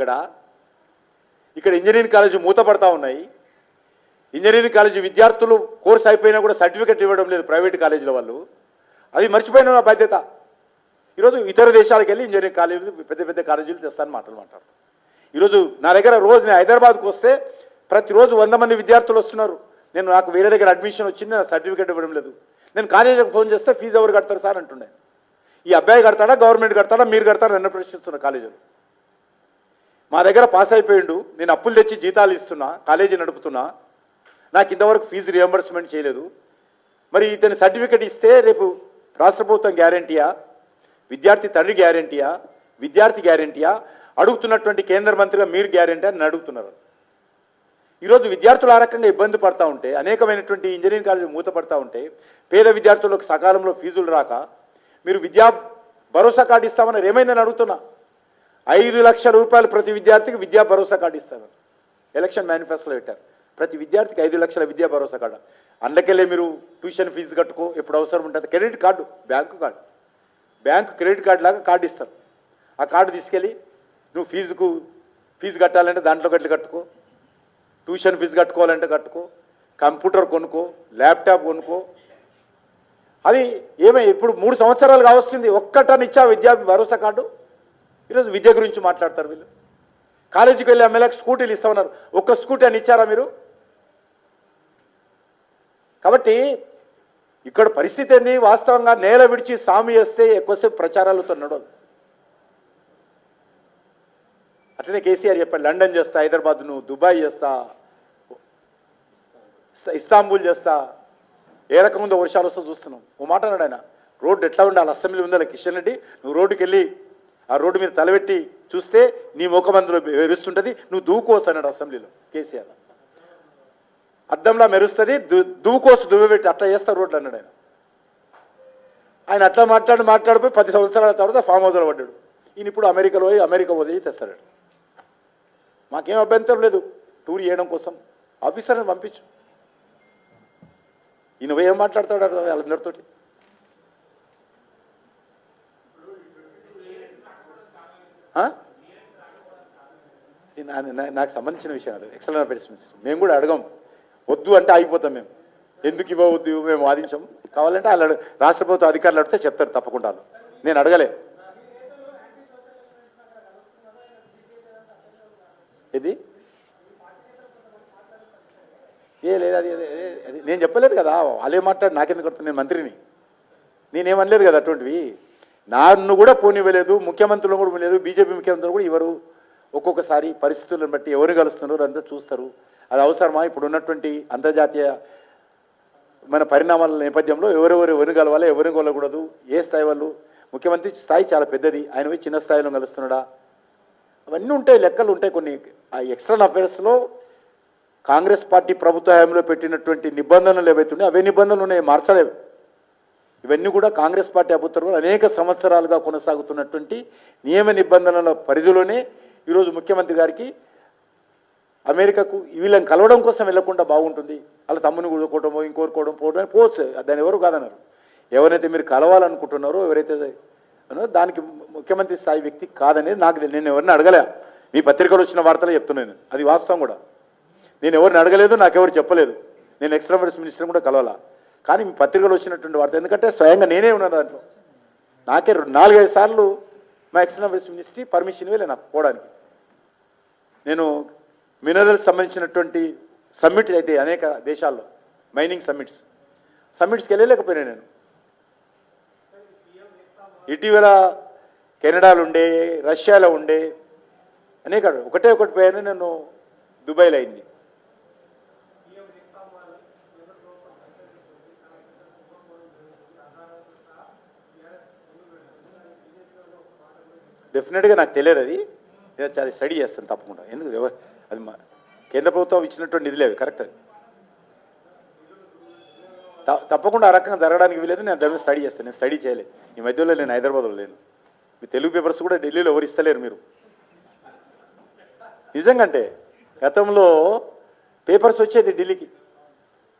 [SPEAKER 1] ఇక్కడ ఇంజనీరింగ్ కాలేజీ మూతపడతా ఉన్నాయి. ఇంజనీరింగ్ కాలేజీ విద్యార్థులు కోర్స్ అయిపోయినా కూడా సర్టిఫికెట్ ఇవ్వడం లేదు ప్రైవేట్ కాలేజీల వాళ్ళు. అది మర్చిపోయిన నా బాధ్యత. ఈరోజు ఇతర దేశాలకు వెళ్ళి ఇంజనీరింగ్ కాలేజీలు పెద్ద పెద్ద కాలేజీలు తెస్తాను మాట్లాడతారు. ఈరోజు నా దగ్గర రోజు నేను హైదరాబాద్కు వస్తే ప్రతిరోజు 100 మంది విద్యార్థులు వస్తున్నారు. నాకు వేరే దగ్గర అడ్మిషన్ వచ్చింది, నా సర్టిఫికేట్ ఇవ్వడం లేదు. నేను కాలేజీకి ఫోన్ చేస్తే ఫీజు ఎవరు కడతారు సార్ అంటుండే. ఈ అబ్బాయి కడతాడా, గవర్నమెంట్ కడతాడా, మీరు కడతారా నన్ను ప్రశ్నిస్తున్న కాలేజీలు. మా దగ్గర పాస్ అయిపోయిండు, నేను అప్పులు తెచ్చి జీతాలు ఇస్తున్నా, కాలేజీ నడుపుతున్నా, నాకు ఇంతవరకు ఫీజు రియంబర్స్మెంట్ చేయలేదు. మరి ఇతని సర్టిఫికేట్ ఇస్తే రేపు రాష్ట్ర ప్రభుత్వం గ్యారంటీయా, విద్యార్థి తండ్రి గ్యారంటీయా, విద్యార్థి గ్యారంటీయా, అడుగుతున్నటువంటి కేంద్ర మంత్రిగా మీరు గ్యారంటీ అని అడుగుతున్నారు. ఈరోజు విద్యార్థులు ఆ రకంగా ఇబ్బంది పడతా ఉంటే, అనేకమైనటువంటి ఇంజనీరింగ్ కాలేజీలు మూతపడతా ఉంటే, పేద విద్యార్థులకు సకాలంలో ఫీజులు రాక మీరు విద్యా భరోసా కార్డు ఇస్తామన్నారు. ఏమైందని అడుగుతున్నా. 5 లక్షల రూపాయలు ప్రతి విద్యార్థికి విద్యా భరోసా కార్డు ఇస్తామని ఎలక్షన్ మేనిఫెస్టోలో పెట్టారు. ప్రతి విద్యార్థికి 5 లక్షల విద్యా భరోసా కార్డు. అందుకెళ్ళే మీరు ట్యూషన్ ఫీజు కట్టుకో, ఎప్పుడు అవసరం ఉంటుంది. Credit card, bank credit card లాగా కార్డు ఇస్తారు. ఆ కార్డు తీసుకెళ్ళి నువ్వు ఫీజు కట్టాలంటే దాంట్లో కట్టుకో, ట్యూషన్ ఫీజు కట్టుకోవాలంటే కట్టుకో, కంప్యూటర్ కొనుక్కో, ల్యాప్టాప్ కొనుక్కో. అది ఇప్పుడు 3 సంవత్సరాలు కావస్తుంది, ఒక్కటని ఇచ్చా విద్యా భరోసా కార్డు. ఈరోజు విద్య గురించి మాట్లాడతారు వీళ్ళు. కాలేజీకి వెళ్ళి ఎమ్మెల్యేకి స్కూటీలు ఇస్తామన్నారు, ఒక్క స్కూటీ అని ఇచ్చారా మీరు? కాబట్టి ఇక్కడ పరిస్థితి ఏంది, వాస్తవంగా నేల విడిచి సామి చేస్తే ఎక్కువసేపు ప్రచారాలతో నడవదు. అట్లనే కేసీఆర్ చెప్పాడు, లండన్ చేస్తా, హైదరాబాద్ను, దుబాయ్ చేస్తా, ఇస్తాంబుల్ చేస్తా. ఏ రకం ఉందో వర్షాలు వస్తూ చూస్తున్నాం. ఓ మాట అన్నాడు ఆయన, రోడ్డు ఎట్లా ఉండాలి, అసెంబ్లీ ఉందా కిషన్ రెడ్డి, నువ్వు రోడ్డుకి వెళ్ళి ఆ రోడ్డు మీద తలబెట్టి చూస్తే నీ ముఖమందులో మెరుస్తుంటుంది, నువ్వు దూకోవచ్చు అన్నాడు అసెంబ్లీలో కేసీఆర్. అద్దంలా మెరుస్తుంది, దూకోవచ్చు, దువ్వబెట్టి అట్లా చేస్తా రోడ్లు అన్నాడు ఆయన. ఆయన అట్లా మాట్లాడిపోయి 10 సంవత్సరాల తర్వాత ఫామ్ హౌస్లో పడ్డాడు. ఈయన ఇప్పుడు అమెరికా వదిలి తెస్తాడు. మాకేం అభ్యంతరం లేదు టూర్ చేయడం కోసం, ఆఫీసర్ని పంపించు. ఈయన ఏం మాట్లాడతాడు వాళ్ళందరితో. నాకు సంబంధించిన విషయం అది ఎక్స్టర్నల్ అఫైర్స్ మినిస్టర్. మేము కూడా అడగం, వద్దు అంటే ఆగిపోతాం. మేము ఎందుకు ఇవ్వవద్దు, మేము వాదించాం. కావాలంటే వాళ్ళు రాష్ట్ర ప్రభుత్వ అధికారులు అడిగితే చెప్తారు తప్పకుండా. నేను అడగలే. ఇది లేదు, అది నేను చెప్పలేదు కదా. వాళ్ళే మాట్లాడి నాకెందుకు కడుతుంది, నేను మంత్రిని, నేనేమనలేదు కదా అటువంటివి. నన్ను కూడా పోనివ్వలేదు, ముఖ్యమంత్రులు కూడా లేదు, బీజేపీ ముఖ్యమంత్రులు కూడా ఇవ్వరు. ఒక్కొక్కసారి పరిస్థితులను బట్టి ఎవరు కలుస్తున్నారు అంతా చూస్తారు. అది అవసరమా? ఇప్పుడు ఉన్నటువంటి అంతర్జాతీయ మన పరిణామాల నేపథ్యంలో ఎవరిని కలవాలి, ఎవరిని కలవకూడదు, ఏ స్థాయి వాళ్ళు, ముఖ్యమంత్రి స్థాయి చాలా పెద్దది, ఆయన పోయి చిన్న స్థాయిలో కలుస్తున్నాడా, అవన్నీ ఉంటాయి, లెక్కలు ఉంటాయి. కొన్ని ఎక్స్టర్నల్ అఫైర్స్లో కాంగ్రెస్ పార్టీ ప్రభుత్వ హయాంలో పెట్టినటువంటి నిబంధనలు ఏవైతున్నాయి అవే నిబంధనలు ఉన్నాయి, మార్చలేవు. ఇవన్నీ కూడా కాంగ్రెస్ పార్టీ ప్రభుత్వంలో అనేక సంవత్సరాలుగా కొనసాగుతున్నటువంటి నియమ నిబంధనల పరిధిలోనే ఈరోజు ముఖ్యమంత్రి గారికి అమెరికాకు వీళ్ళని కలవడం కోసం వెళ్లకుండా బాగుంటుంది, వాళ్ళ తమ్ముని కూడుకోవడమో ఇంకోరుకోవడం పోవడం పోవచ్చు, దాన్ని ఎవరు కాదన్నారు. ఎవరైతే మీరు కలవాలనుకుంటున్నారో ఎవరైతే దానికి ముఖ్యమంత్రి స్థాయి వ్యక్తి కాదనేది నాకు నేను ఎవరిని అడగలే. మీ పత్రికలు వచ్చిన వార్తలే చెప్తున్నాను, అది వాస్తవం కూడా. నేను ఎవరిని అడగలేదు, నాకెవరు చెప్పలేదు. నేను ఎక్స్ట్రావర్స్ మినిస్టర్ కూడా కలవాలా, కానీ మీ పత్రికలు వచ్చినటువంటి వార్త, ఎందుకంటే స్వయంగా నేనే ఉన్నాను దాంట్లో. నాకే 4-5 సార్లు మా ఎక్స్ట్రావర్స్ మినిస్ట్రీ పర్మిషన్ ఇవ్వలే నాకు పోవడానికి. నేను మినరల్స్ సంబంధించినటువంటి సమ్మిట్స్ అయితే అనేక దేశాల్లో మైనింగ్ సమ్మిట్స్కి వెళ్ళలేకపోయినా నేను. ఇటీవల కెనడాలో ఉండే, రష్యాలో ఉండే అనేక ఒకటి పోయాను నేను, దుబాయ్లో అయింది. డెఫినెట్గా నాకు తెలియదు, అది చాలా స్టడీ చేస్తాను తప్పకుండా. ఎందుకు అది మా కేంద్ర ప్రభుత్వం ఇచ్చినటువంటి నిధులేవి, కరెక్ట్. అది తప్పకుండా ఆ రకంగా జరగడానికి వీలేదు. నేను దాని మీద స్టడీ చేస్తాను. నేను స్టడీ చేయలేదు ఈ మధ్యలో, నేను హైదరాబాద్లో లేను. మీ తెలుగు పేపర్స్ కూడా ఢిల్లీలో ఎవరు ఇస్తలేరు మీరు. నిజంగా అంటే గతంలో పేపర్స్ వచ్చేది ఢిల్లీకి,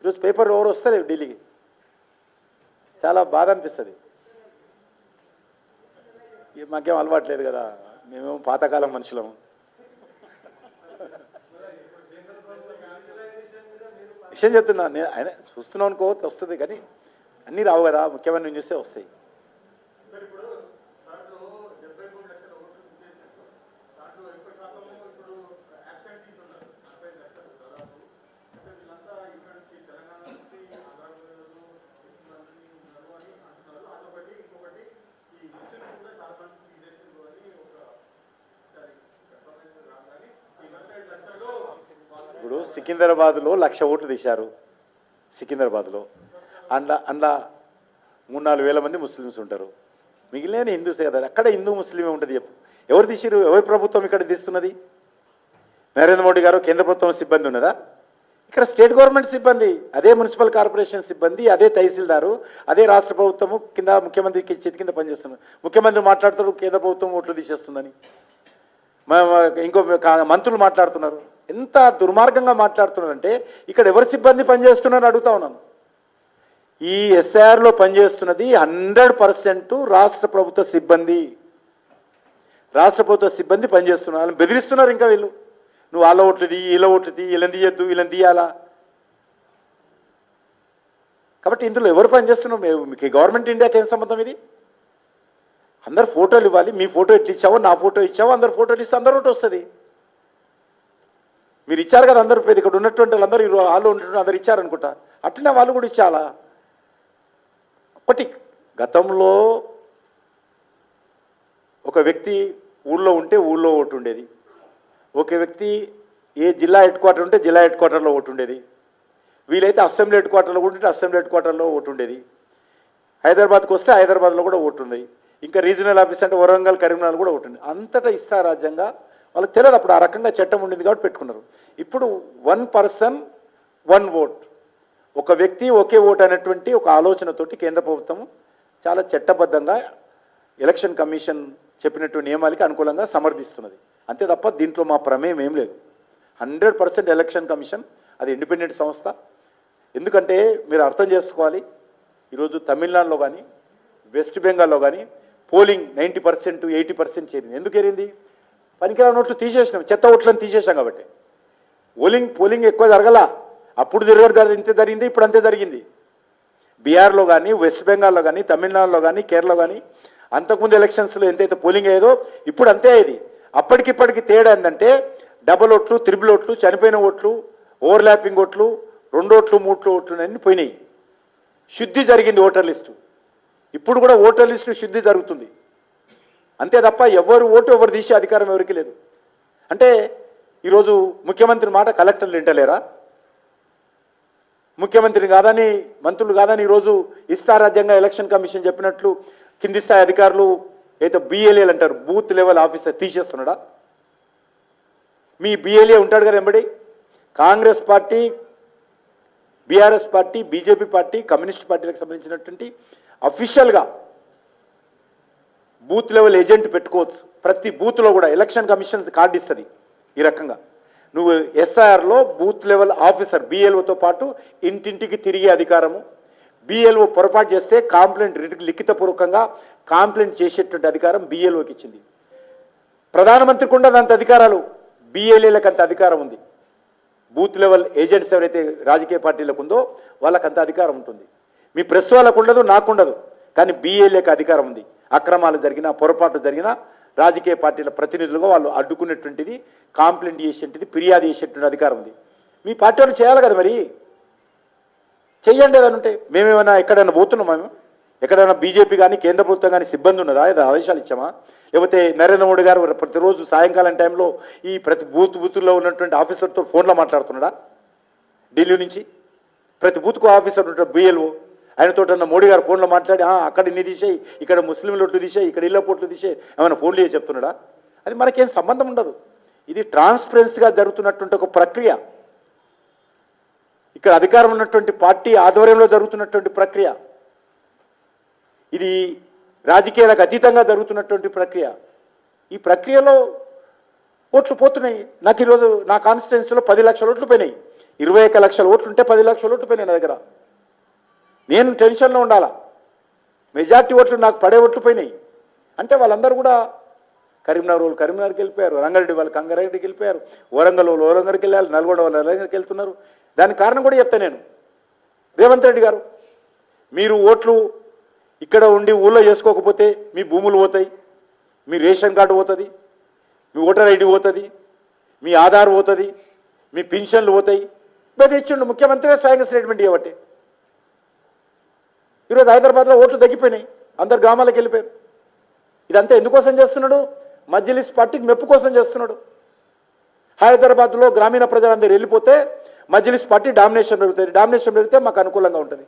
[SPEAKER 1] ఈరోజు పేపర్ ఎవరు వస్తలేరు ఢిల్లీకి. చాలా బాధ అనిపిస్తుంది. మాకేం అలవాట్లేదు కదా, మేమేమో పాతకాలం మనుషులము. విషయం చెప్తున్నా, నేను ఆయన చూస్తున్నాను అనుకో వస్తుంది, కానీ అన్నీ రావు కదా, ముఖ్యమైన చూస్తే వస్తాయి. ఇప్పుడు సికింద్రాబాద్లో 1,00,000 ఓట్లు తీశారు. సికింద్రాబాద్లో అందులో 3-4 వేల మంది ముస్లిమ్స్ ఉంటారు, మిగిలిన హిందూసే కదా. అక్కడ హిందూ ముస్లిమే ఉంటుంది. చెప్పు, ఎవరు తీసిరు? ఎవరి ప్రభుత్వం ఇక్కడ తీస్తున్నది? నరేంద్ర మోడీ గారు కేంద్ర ప్రభుత్వం సిబ్బంది ఉన్నదా? ఇక్కడ స్టేట్ గవర్నమెంట్ సిబ్బంది, అదే మున్సిపల్ కార్పొరేషన్ సిబ్బంది, అదే తహసీల్దారు, అదే రాష్ట్ర ప్రభుత్వము కింద ముఖ్యమంత్రికి చేతి కింద పనిచేస్తున్నారు. ముఖ్యమంత్రి మాట్లాడుతారు కేంద్ర ప్రభుత్వం ఓట్లు తీసేస్తుందని, ఇంకో మంత్రులు మాట్లాడుతున్నారు. ఎంత దుర్మార్గంగా మాట్లాడుతున్నారంటే ఇక్కడ ఎవరు సిబ్బంది పనిచేస్తున్నారని అడుగుతా ఉన్నాను. ఈ ఎస్ఐఆర్లో పనిచేస్తున్నది 100% రాష్ట్ర ప్రభుత్వ సిబ్బంది. రాష్ట్ర ప్రభుత్వ సిబ్బంది పనిచేస్తున్నారు. వాళ్ళని బెదిరిస్తున్నారు ఇంకా వీళ్ళు. నువ్వు వాళ్ళ ఓట్లది, వీళ్ళ ఓట్లది, వీళ్ళని తీయద్దు, వీళ్ళని తీయాలా. కాబట్టి ఇందులో ఎవరు పనిచేస్తున్నారు? మీకు గవర్నమెంట్ ఇండియాకి ఏం సంబంధం ఇది? అందరు ఫోటోలు ఇవ్వాలి. మీ ఫోటో ఎట్లా ఇచ్చావో, నా ఫోటో ఇచ్చావో, అందరు ఫోటోలు ఇస్తే అందరు ఓటు వస్తుంది. మీరు ఇచ్చారు కదా అందరూ, ఇక్కడ ఉన్నటువంటి వాళ్ళందరూ వాళ్ళు ఉన్నటువంటి అందరు ఇచ్చారనుకుంటా, అట్లనే వాళ్ళు కూడా ఇచ్చాలా? ఒకటి, గతంలో ఒక వ్యక్తి ఊళ్ళో ఉంటే ఊళ్ళో ఓటు ఉండేది, ఒక వ్యక్తి ఏ జిల్లా హెడ్ క్వార్టర్ ఉంటే జిల్లా హెడ్ క్వార్టర్లో ఓటు ఉండేది, వీలైతే అసెంబ్లీ హెడ్ క్వార్టర్లో ఉంటే అసెంబ్లీ హెడ్ క్వార్టర్లో ఓటు ఉండేది, హైదరాబాద్కి వస్తే హైదరాబాద్లో కూడా ఓటు ఉంది, ఇంకా రీజనల్ ఆఫీస్ అంటే వరంగల్, కరీంనగర్ కూడా ఓటు ఉంది. అంతటా ఇష్టారాజ్యంగా వాళ్ళకి తెలియదు. అప్పుడు ఆ రకంగా చట్టం ఉండింది కాబట్టి పెట్టుకున్నారు. ఇప్పుడు 1 person 1 vote, ఒక వ్యక్తి ఒకే ఓటు అనేటువంటి ఒక ఆలోచనతోటి కేంద్ర ప్రభుత్వం చాలా చట్టబద్ధంగా ఎలక్షన్ కమిషన్ చెప్పినటువంటి నియమాలకి అనుకూలంగా సమర్థిస్తున్నది. అంతే తప్ప దీంట్లో మా ప్రమేయం ఏం లేదు. 100% ఎలక్షన్ కమిషన్ అది ఇండిపెండెంట్ సంస్థ. ఎందుకంటే మీరు అర్థం చేసుకోవాలి, ఈరోజు తమిళనాడులో కానీ వెస్ట్ బెంగాల్లో కానీ పోలింగ్ 90% 80% చేరింది. ఎందుకు చేరింది? పనికిరాని ఓట్లు తీసేసినాం, చెత్త ఓట్లను తీసేసాం కాబట్టి. పోలింగ్ ఎక్కువ జరగల, అప్పుడు ఇంతే జరిగింది, ఇప్పుడు అంతే జరిగింది. బీహార్లో కానీ, వెస్ట్ బెంగాల్లో కానీ, తమిళనాడులో కానీ, కేరళలో కానీ అంతకుముందు ఎలక్షన్స్లో ఎంతైతే పోలింగ్ అయ్యేదో ఇప్పుడు అంతే అయ్యేది. అప్పటికిప్పటికి తేడా ఏంటంటే డబుల్ ఓట్లు, త్రిబుల్ ఓట్లు, చనిపోయిన ఓట్లు, ఓవర్లాపింగ్ ఓట్లు, 2 ఓట్లు 3 ఓట్లు అన్నీ పోయినాయి. శుద్ధి జరిగింది ఓటర్ లిస్టు. ఇప్పుడు కూడా ఓటర్ లిస్టు శుద్ధి జరుగుతుంది. అంతే తప్ప ఎవరు ఓటు ఎవరు తీసే అధికారం ఎవరికి లేదు. అంటే ఈరోజు ముఖ్యమంత్రి మాట కలెక్టర్లు వింటలేరా? ముఖ్యమంత్రిని కాదని, మంత్రులు కాదని ఈరోజు ఇష్టారాజ్యంగా ఎలక్షన్ కమిషన్ చెప్పినట్లు కింది స్థాయి అధికారులు అయితే బిఎల్ఏలు అంటారు, బూత్ లెవెల్ ఆఫీసర్ తీసేస్తున్నాడా? మీ బిఎల్ఏ ఉంటాడు కదా ఎంబడి. Congress party, BRS party, BJP party, communist పార్టీలకు సంబంధించినటువంటి అఫీషియల్గా బూత్ లెవెల్ ఏజెంట్ పెట్టుకోవచ్చు. ప్రతి బూత్లో కూడా ఎలక్షన్ కమిషన్ కార్డు ఇస్తుంది. ఈ రకంగా నువ్వు ఎస్ఐఆర్లో బూత్ లెవెల్ ఆఫీసర్ బిఎల్ఓతో పాటు ఇంటింటికి తిరిగే అధికారము, బిఎల్ఓ పొరపాటు చేస్తే కాంప్లైంట్ లిఖితపూర్వకంగా కాంప్లైంట్ చేసేటువంటి అధికారం బిఎల్ఓకి ఇచ్చింది. ప్రధానమంత్రికి ఉండదు అంత అధికారాలు, బిఎల్ఏలకు అంత అధికారం ఉంది. బూత్ లెవెల్ ఏజెంట్స్ ఎవరైతే రాజకీయ పార్టీలకు ఉందో వాళ్ళకి అంత అధికారం ఉంటుంది. మీ ప్రెస్ వాళ్ళకు ఉండదు, నాకుండదు, కానీ బిఎల్ఏకి అధికారం ఉంది. అక్రమాలు జరిగినా, పొరపాటు జరిగినా రాజకీయ పార్టీల ప్రతినిధులుగా వాళ్ళు అడ్డుకునేటువంటిది, కాంప్లైంట్ చేసేటువంటిది, ఫిర్యాదు చేసేటువంటి అధికారం ఉంది. మీ పార్టీ వాళ్ళు చేయాలి కదా, మరి చెయ్యండి. ఏదైనా ఉంటే మేమేమైనా ఎక్కడైనా పోతున్నాం, మేము ఎక్కడైనా బీజేపీ కానీ కేంద్ర ప్రభుత్వం కానీ సిబ్బంది ఉన్నదా? ఏదో ఆదేశాలు ఇచ్చామా? లేకపోతే నరేంద్ర మోడీ గారు ప్రతిరోజు సాయంకాలం టైంలో ఈ ప్రతి బూత్లో ఉన్నటువంటి ఆఫీసర్తో ఫోన్లో మాట్లాడుతున్నాడా? ఢిల్లీ నుంచి ప్రతి బూత్కు ఆఫీసర్ ఉంటాడు, బిఎల్ఓ. ఆయనతో మోడీ గారు ఫోన్లో మాట్లాడి అక్కడ ఇన్ని తీసేయి, ఇక్కడ ముస్లింలు ఒట్టు తీసేయి, ఇక్కడ ఇళ్ళ పొట్లు తీసేయి, ఏమైనా ఫోన్లు చేసి చెప్తున్నాడా? అది మనకేం సంబంధం ఉండదు. ఇది ట్రాన్స్పరెన్సీగా జరుగుతున్నటువంటి ఒక ప్రక్రియ. ఇక్కడ అధికారం ఉన్నటువంటి పార్టీ ఆధ్వర్యంలో జరుగుతున్నటువంటి ప్రక్రియ. ఇది రాజకీయాలకు అతీతంగా జరుగుతున్నటువంటి ప్రక్రియ. ఈ ప్రక్రియలో ఓట్లు పోతున్నాయి. నాకు ఈరోజు నా కాన్స్టిట్యున్సీలో 10 లక్షల ఓట్లు పోయినాయి. 21 లక్షల ఓట్లు ఉంటే 10 లక్షల ఓట్లు పోయినాయి నా దగ్గర. నేను టెన్షన్లో ఉండాలా. మెజార్టీ ఓట్లు నాకు పడే ఓట్లు పోయినాయి అంటే వాళ్ళందరూ కూడా కరీంనగర్ వాళ్ళు కరీంనగర్కి వెళ్ళిపోయారు, రంగారెడ్డి వాళ్ళు కంగారెడ్డికి వెళ్ళిపోయారు, వరంగల్ వాళ్ళు వరంగల్కి వెళ్ళాలి, నల్గొండ వాళ్ళు నల్గొండకి వెళ్తున్నారు. దానికి కారణం కూడా చెప్తాను నేను. రేవంత్ రెడ్డి గారు, మీరు ఓట్లు ఇక్కడ ఉండి ఊళ్ళో చేసుకోకపోతే మీ భూములు పోతాయి, మీ రేషన్ కార్డు పోతుంది, మీ ఓటర్ ఐడి పోతుంది, మీ ఆధార్ పోతుంది, మీ పెన్షన్లు పోతాయి. బెదిరించిండు ముఖ్యమంత్రిగా స్వయంగా స్టేట్మెంట్ ఇవ్వబట్టి. ఈరోజు హైదరాబాద్లో ఓట్లు తగ్గిపోయినాయి, అందరు గ్రామాలకు వెళ్ళిపోయారు. ఇదంతా ఎందుకోసం చేస్తున్నాడు? మజ్లిస్ పార్టీకి మెప్పు కోసం చేస్తున్నాడు. హైదరాబాద్లో గ్రామీణ ప్రజలందరూ వెళ్ళిపోతే మజ్లిస్ పార్టీ డామినేషన్ పెరుగుతుంది. డామినేషన్ పెరిగితే మాకు అనుకూలంగా ఉంటుంది,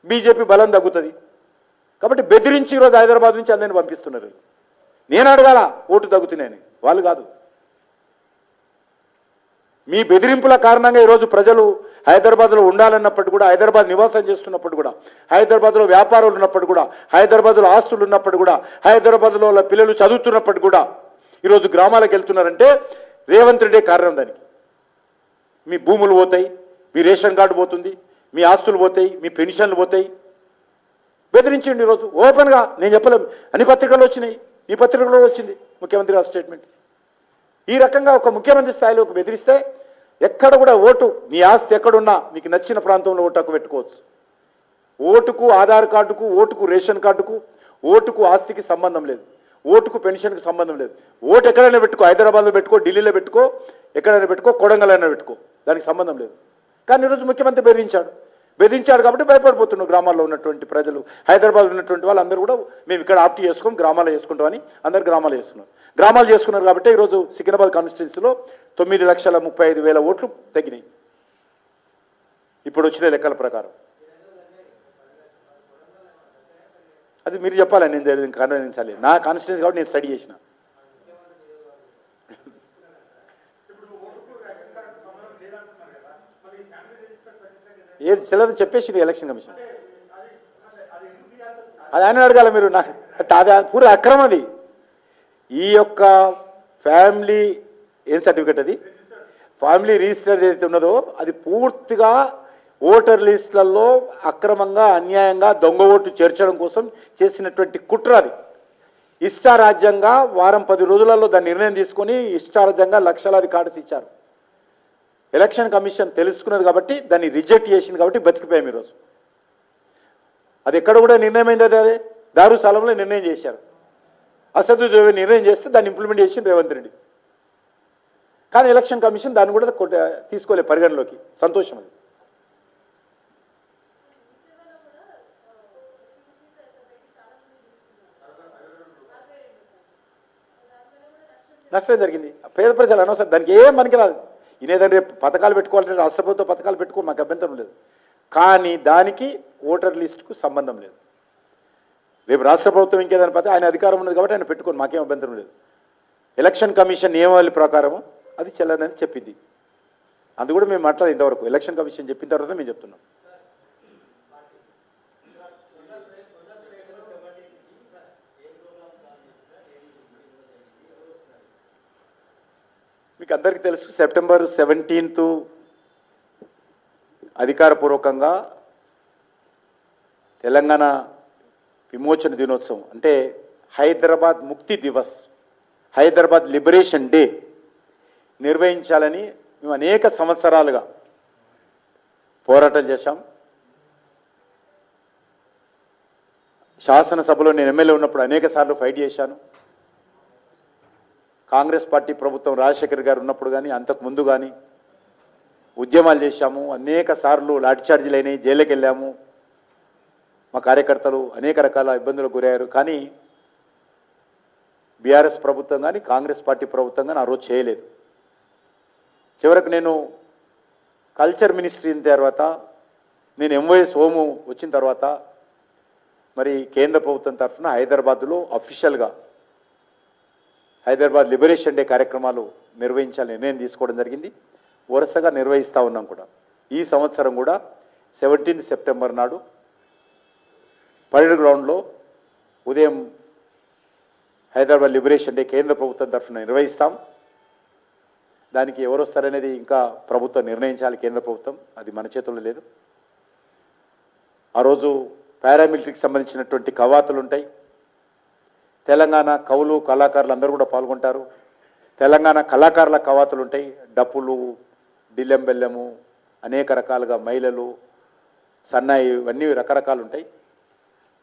[SPEAKER 1] బీజేపీ బలం తగ్గుతుంది. కాబట్టి బెదిరించి ఈరోజు హైదరాబాద్ నుంచి అందరిని పంపిస్తున్నారు. నేను అడగాల ఓటు తగ్గుతున్నాయని, వాళ్ళు కాదు. మీ బెదిరింపుల కారణంగా ఈరోజు ప్రజలు హైదరాబాద్లో ఉండాలన్నప్పుడు కూడా, హైదరాబాద్ నివాసం చేస్తున్నప్పుడు కూడా, హైదరాబాద్లో వ్యాపారాలు ఉన్నప్పుడు కూడా, హైదరాబాద్లో ఆస్తులు ఉన్నప్పుడు కూడా, హైదరాబాద్లో పిల్లలు చదువుతున్నప్పుడు కూడా ఈరోజు గ్రామాలకు వెళ్తున్నారంటే రేవంత్ రెడ్డి కారణం. దానికి మీ భూములు పోతాయి, మీ రేషన్ కార్డు పోతుంది, మీ ఆస్తులు పోతాయి, మీ పెన్షన్లు పోతాయి. బెదిరించండి ఈరోజు ఓపెన్గా. నేను చెప్పలేము, అన్ని పత్రికల్లో వచ్చినాయి, ఈ పత్రికల్లో వచ్చింది ముఖ్యమంత్రి గారి స్టేట్మెంట్. ఈ రకంగా ఒక ముఖ్యమంత్రి స్థాయిలోకి బెదిరిస్తే ఎక్కడ కూడా ఓటు, నీ ఆస్తి ఎక్కడున్నా నీకు నచ్చిన ప్రాంతంలో ఓటు హక్కు పెట్టుకోవచ్చు. ఓటుకు ఆధార్ కార్డుకు, ఓటుకు రేషన్ కార్డుకు, ఓటుకు ఆస్తికి సంబంధం లేదు, ఓటుకు పెన్షన్కి సంబంధం లేదు. ఓటు ఎక్కడైనా పెట్టుకో, హైదరాబాద్లో పెట్టుకో, ఢిల్లీలో పెట్టుకో, ఎక్కడైనా పెట్టుకో, కొడంగల్ అయినా పెట్టుకో, దానికి సంబంధం లేదు. కానీ ఈరోజు ముఖ్యమంత్రి బెదిరించాడు కాబట్టి భయపడిపోతున్నారు గ్రామాల్లో ఉన్నటువంటి ప్రజలు. హైదరాబాద్ ఉన్నటువంటి వాళ్ళందరూ కూడా మేము ఇక్కడ ఆప్ట్ చేసుకోం, గ్రామాల్లో చేసుకుంటామని అందరు గ్రామాలు చేసుకున్నారు. గ్రామాలు చేసుకున్నారు కాబట్టి ఈరోజు సికింద్రాబాద్ కాన్స్టిట్యున్సీలో 9,35,000 ఓట్లు తగ్గినాయి ఇప్పుడు వచ్చిన లెక్కల ప్రకారం. అది మీరు చెప్పాలి, నేను కన్విన్సాలి. నా కాన్స్టిట్యున్సీ కాబట్టి నేను స్టడీ చేసిన. ఏది చెల్లదని చెప్పేసింది ఎలక్షన్ కమిషన్. అది ఆయన అడగాల మీరు. అది పూర అక్రమం. అది ఈ యొక్క ఫ్యామిలీ ఏం సర్టిఫికెట్, అది ఫ్యామిలీ రిజిస్టర్ ఏదైతే ఉన్నదో అది పూర్తిగా ఓటర్ లిస్టులలో అక్రమంగా, అన్యాయంగా దొంగ ఓటు చేర్చడం కోసం చేసినటువంటి కుట్ర. అది ఇష్టారాజ్యంగా వారం 10 రోజులలో దాని నిర్ణయం తీసుకొని ఇష్టారాజ్యంగా లక్షలాది కార్డ్స్ ఇచ్చారు. ఎలక్షన్ కమిషన్ తెలుసుకున్నది కాబట్టి దాన్ని రిజెక్ట్ చేసింది కాబట్టి బతికిపోయాం ఈరోజు. అది ఎక్కడ కూడా నిర్ణయం అయింది. అదే దారుస్థలంలో నిర్ణయం చేశారు. అసదుద్యోగ నిర్ణయం చేస్తే దాన్ని ఇంప్లిమెంట్ చేసింది రేవంత్ రెడ్డి. కానీ ఎలక్షన్ కమిషన్ దాన్ని కూడా తీసుకోలేదు పరిగణలోకి. సంతోషం. అది నష్టం జరిగింది. పేద ప్రజలు అనవసరం, దానికి ఏం పనికి రాదు. ఇనేదంటే పథకాలు పెట్టుకోవాలంటే రాష్ట్ర ప్రభుత్వ పథకాలు పెట్టుకో, మాకు అభ్యంతరం లేదు. కానీ దానికి ఓటర్ లిస్టుకు సంబంధం లేదు. రేపు రాష్ట్ర ప్రభుత్వం ఇంకేదని పడితే ఆయన అధికారం ఉన్నది కాబట్టి ఆయన పెట్టుకోండి, మాకేం అభ్యంతరం లేదు. ఎలక్షన్ కమిషన్ నియమావళి ప్రకారం అది చెల్లదని చెప్పింది. అది కూడా మేము మాట్లాడేది ఇంతవరకు. ఎలక్షన్ కమిషన్ చెప్పిన తర్వాత మేము చెప్తున్నాం. మీకు అందరికీ తెలుసు, సెప్టెంబర్ 17th అధికారపూర్వకంగా తెలంగాణ విమోచన దినోత్సవం అంటే హైదరాబాద్ ముక్తి దివస్, హైదరాబాద్ లిబరేషన్ డే నిర్వహించాలని మేము అనేక సంవత్సరాలుగా పోరాటం చేశాం. శాసనసభలో నేను ఎమ్మెల్యే ఉన్నప్పుడు అనేక సార్లు ఫైట్ చేశాను. కాంగ్రెస్ పార్టీ ప్రభుత్వం రాజశేఖర్ గారు ఉన్నప్పుడు కానీ అంతకు ముందు కానీ ఉద్యమాలు చేశాము. అనేక సార్లు లాఠీచార్జీలు అయినాయి, జైలుకి వెళ్ళాము. మా కార్యకర్తలు అనేక రకాల ఇబ్బందులకు గురయ్యారు. కానీ బీఆర్ఎస్ ప్రభుత్వం కానీ కాంగ్రెస్ పార్టీ ప్రభుత్వం కానీ ఆ రోజు చేయలేదు. చివరకు నేను కల్చర్ మినిస్ట్రీ అయిన తర్వాత, నేను ఎంవైఎస్ హోము వచ్చిన తర్వాత మరి కేంద్ర ప్రభుత్వం తరఫున హైదరాబాద్లో అఫీషియల్గా హైదరాబాద్ లిబరేషన్ డే కార్యక్రమాలు నిర్వహించాలని నిర్ణయం తీసుకోవడం జరిగింది. వరుసగా నిర్వహిస్తూ ఉన్నాం కూడా. ఈ సంవత్సరం కూడా 17 సెప్టెంబర్ నాడు పరేడ్ గ్రౌండ్లో ఉదయం హైదరాబాద్ లిబరేషన్ డే కేంద్ర ప్రభుత్వం తరఫున నిర్వహిస్తాం. దానికి ఎవరు వస్తారనేది ఇంకా ప్రభుత్వం నిర్ణయించాలి, కేంద్ర ప్రభుత్వం. అది మన చేతుల్లో లేదు. ఆ రోజు పారామిలిటరీకి సంబంధించినటువంటి కవాతులు ఉంటాయి. తెలంగాణ కవులు కళాకారులు అందరూ కూడా పాల్గొంటారు. తెలంగాణ కళాకారుల కవాతులు ఉంటాయి. డప్పులు, డిల్లెం బెల్లము, అనేక రకాలుగా మహిళలు, సన్నాయి, ఇవన్నీ రకరకాలు ఉంటాయి.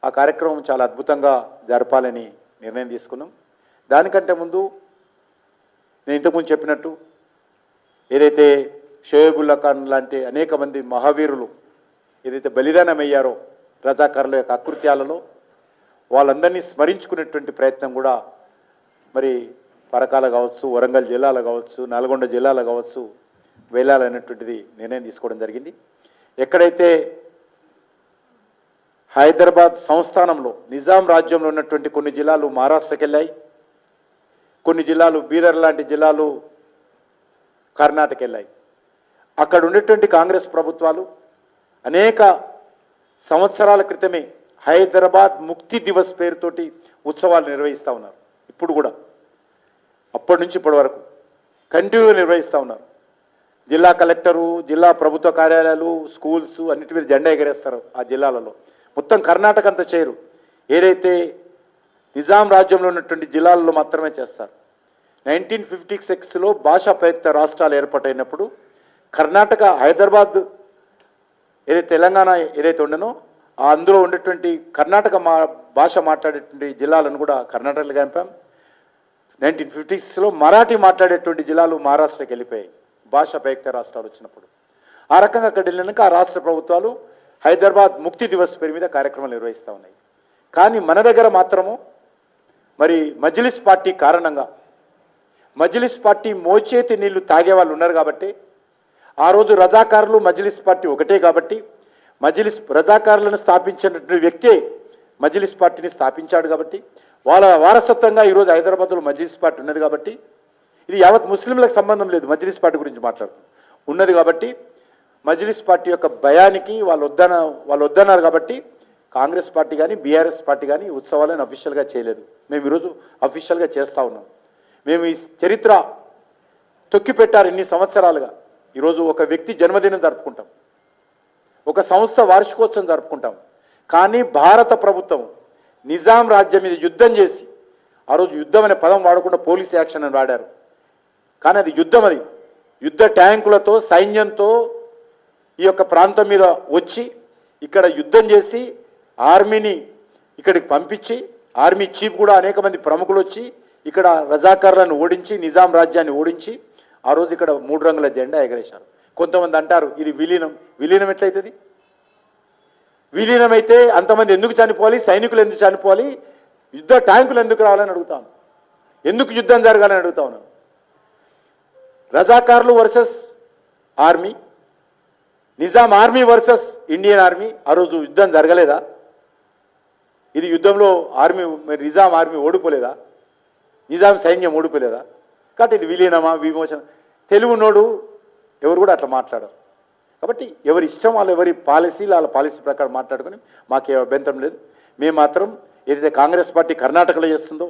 [SPEAKER 1] ఆ కార్యక్రమం చాలా అద్భుతంగా జరపాలని నిర్ణయం తీసుకున్నాం. దానికంటే ముందు నేను ఇంతకుముందు చెప్పినట్టు ఏదైతే షోయబుల్లా ఖాన్ లాంటి అనేక మంది మహావీరులు ఏదైతే బలిదానం అయ్యారో రజాకారుల యొక్క అకృత్యాలలో, వాళ్ళందరినీ స్మరించుకునేటువంటి ప్రయత్నం కూడా మరి పరకాల కావచ్చు, వరంగల్ జిల్లాలో కావచ్చు, నల్గొండ జిల్లాలో కావచ్చు వెళ్ళాలనేటువంటిది నిర్ణయం తీసుకోవడం జరిగింది. ఎక్కడైతే హైదరాబాద్ సంస్థానంలో నిజాం రాజ్యంలో ఉన్నటువంటి కొన్ని జిల్లాలు మహారాష్ట్రకి వెళ్ళాయి, కొన్ని జిల్లాలు బీదర్ లాంటి జిల్లాలు కర్ణాటక వెళ్ళాయి. అక్కడ ఉండేటువంటి కాంగ్రెస్ ప్రభుత్వాలు అనేక సంవత్సరాల క్రితమే హైదరాబాద్ ముక్తి దివస్ పేరుతోటి ఉత్సవాలు నిర్వహిస్తూ ఉన్నారు. ఇప్పుడు కూడా అప్పటి నుంచి ఇప్పటి వరకు కంటిన్యూగా నిర్వహిస్తూ ఉన్నారు. జిల్లా కలెక్టరు, జిల్లా ప్రభుత్వ కార్యాలయాలు, స్కూల్స్ అన్నిటి మీద జెండా ఎగరేస్తారు ఆ జిల్లాలలో. మొత్తం కర్ణాటక అంతా చేయరు. ఏదైతే నిజాం రాజ్యంలో ఉన్నటువంటి జిల్లాల్లో మాత్రమే చేస్తారు. 1956లో భాషా ప్రయుక్త రాష్ట్రాలు ఏర్పాటైనప్పుడు కర్ణాటక, హైదరాబాద్ ఏదైతే తెలంగాణ ఏదైతే ఉండనో అందులో ఉండేటువంటి కర్ణాటక భాష మాట్లాడేటువంటి జిల్లాలను కూడా కర్ణాటకలో కలిపాం. 1956లో మరాఠీ మాట్లాడేటువంటి జిల్లాలు మహారాష్ట్రకి వెళ్ళిపోయాయి భాషా ప్రయుక్త రాష్ట్రాలు వచ్చినప్పుడు. ఆ రకంగా అక్కడ వెళ్ళినాక ఆ రాష్ట్ర ప్రభుత్వాలు హైదరాబాద్ ముక్తి దివస్ పేరు మీద కార్యక్రమాలు నిర్వహిస్తూ ఉన్నాయి. కానీ మన దగ్గర మాత్రము మరి మజ్లిస్ పార్టీ కారణంగా, మజ్లిస్ పార్టీ మోచేతి నీళ్లు తాగే వాళ్ళు ఉన్నారు కాబట్టి, ఆ రోజు రజాకారులు మజ్లిస్ పార్టీ ఒకటే కాబట్టి, మజ్లిస్ రజాకారులను స్థాపించినటువంటి వ్యక్తే మజ్లిస్ పార్టీని స్థాపించాడు కాబట్టి, వాళ్ళ వారసత్వంగా ఈరోజు హైదరాబాద్లో మజ్లిస్ పార్టీ ఉన్నది కాబట్టి, ఇది యావత్ ముస్లింలకు సంబంధం లేదు, మజ్లిస్ పార్టీ గురించి మాట్లాడుతుంది ఉన్నది కాబట్టి, మజ్లిస్ పార్టీ యొక్క భయానికి వాళ్ళు వద్దన్నారు కాబట్టి కాంగ్రెస్ పార్టీ కానీ బీఆర్ఎస్ పార్టీ కానీ ఉత్సవాలను అఫీషియల్గా చేయలేదు. మేము ఈరోజు అఫీషియల్గా చేస్తూ ఉన్నాం. మేము ఈ చరిత్ర తొక్కిపెట్టారు ఇన్ని సంవత్సరాలుగా. ఈరోజు ఒక వ్యక్తి జన్మదినం జరుపుకుంటాం, ఒక సంస్థ వార్షికోత్సవం జరుపుకుంటాం. కానీ భారత ప్రభుత్వం నిజాం రాజ్యం మీద యుద్ధం చేసి, ఆ రోజు యుద్ధం అనే పదం వాడకుండా పోలీస్ యాక్షన్ అని వాడారు. కానీ అది యుద్ధం, అది యుద్ధ ట్యాంకులతో సైన్యంతో ఈ యొక్క ప్రాంతం మీద వచ్చి ఇక్కడ యుద్ధం చేసి ఆర్మీని ఇక్కడికి పంపించి, ఆర్మీ చీఫ్ కూడా అనేక మంది ప్రముఖులు వచ్చి ఇక్కడ రజాకారులను ఓడించి నిజాం రాజ్యాన్ని ఓడించి ఆ రోజు ఇక్కడ 3 రంగుల జెండా ఎగరేశారు. కొంతమంది అంటారు ఇది విలీనం. విలీనం ఎట్లయితుంది? విలీనమైతే అంతమంది ఎందుకు చనిపోవాలి? సైనికులు ఎందుకు చనిపోవాలి? యుద్ధ ట్యాంకులు ఎందుకు రావాలని అడుగుతాను. ఎందుకు యుద్ధం జరగాలని అడుగుతా ఉన్నాను. రజాకారులు versus army, Nizam army versus Indian army. ఆ రోజు యుద్ధం జరగలేదా? ఇది యుద్ధంలో ఆర్మీ, నిజాం ఆర్మీ ఓడిపోలేదా? నిజాం సైన్యం ఓడిపోలేదా? కాబట్టి ఇది విలీనమా విమోచన? తెలుగునోడు ఎవరు కూడా అట్లా మాట్లాడరు. కాబట్టి ఎవరి ఇష్టం వాళ్ళు, ఎవరి పాలసీలు వాళ్ళ పాలసీ ప్రకారం మాట్లాడుకొని మాకే అభ్యంతరం లేదు. మేము మాత్రం ఏదైతే కాంగ్రెస్ పార్టీ కర్ణాటకలో చేస్తుందో,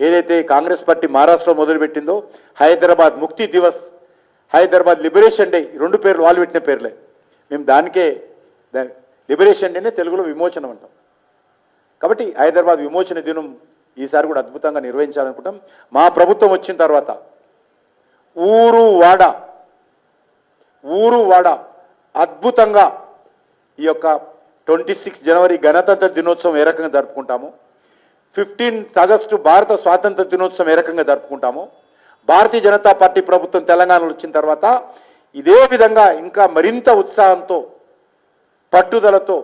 [SPEAKER 1] ఏదైతే కాంగ్రెస్ పార్టీ మహారాష్ట్రలో మొదలుపెట్టిందో, హైదరాబాద్ ముక్తి దివస్, హైదరాబాద్ లిబరేషన్ డే, ఈ రెండు పేర్లు వాళ్ళు పెట్టిన పేర్లే. మేము దానికే లిబరేషన్ డేనే తెలుగులో విమోచనం అంటాం. కాబట్టి హైదరాబాద్ విమోచన దినం ఈసారి కూడా అద్భుతంగా నిర్వహించాలనుకుంటాం. మా ప్రభుత్వం వచ్చిన తర్వాత ఊరు వాడ అద్భుతంగా ఈ యొక్క 26 జనవరి గణతంత్ర దినోత్సవం ఏ రకంగా జరుపుకుంటాము, 15 ఆగస్టు భారత స్వాతంత్ర దినోత్సవం ఏ రకంగా జరుపుకుంటాము, భారతీయ జనతా పార్టీ ప్రభుత్వం తెలంగాణలో వచ్చిన తర్వాత ఇదే విధంగా ఇంకా మరింత ఉత్సాహంతో పట్టుదలతో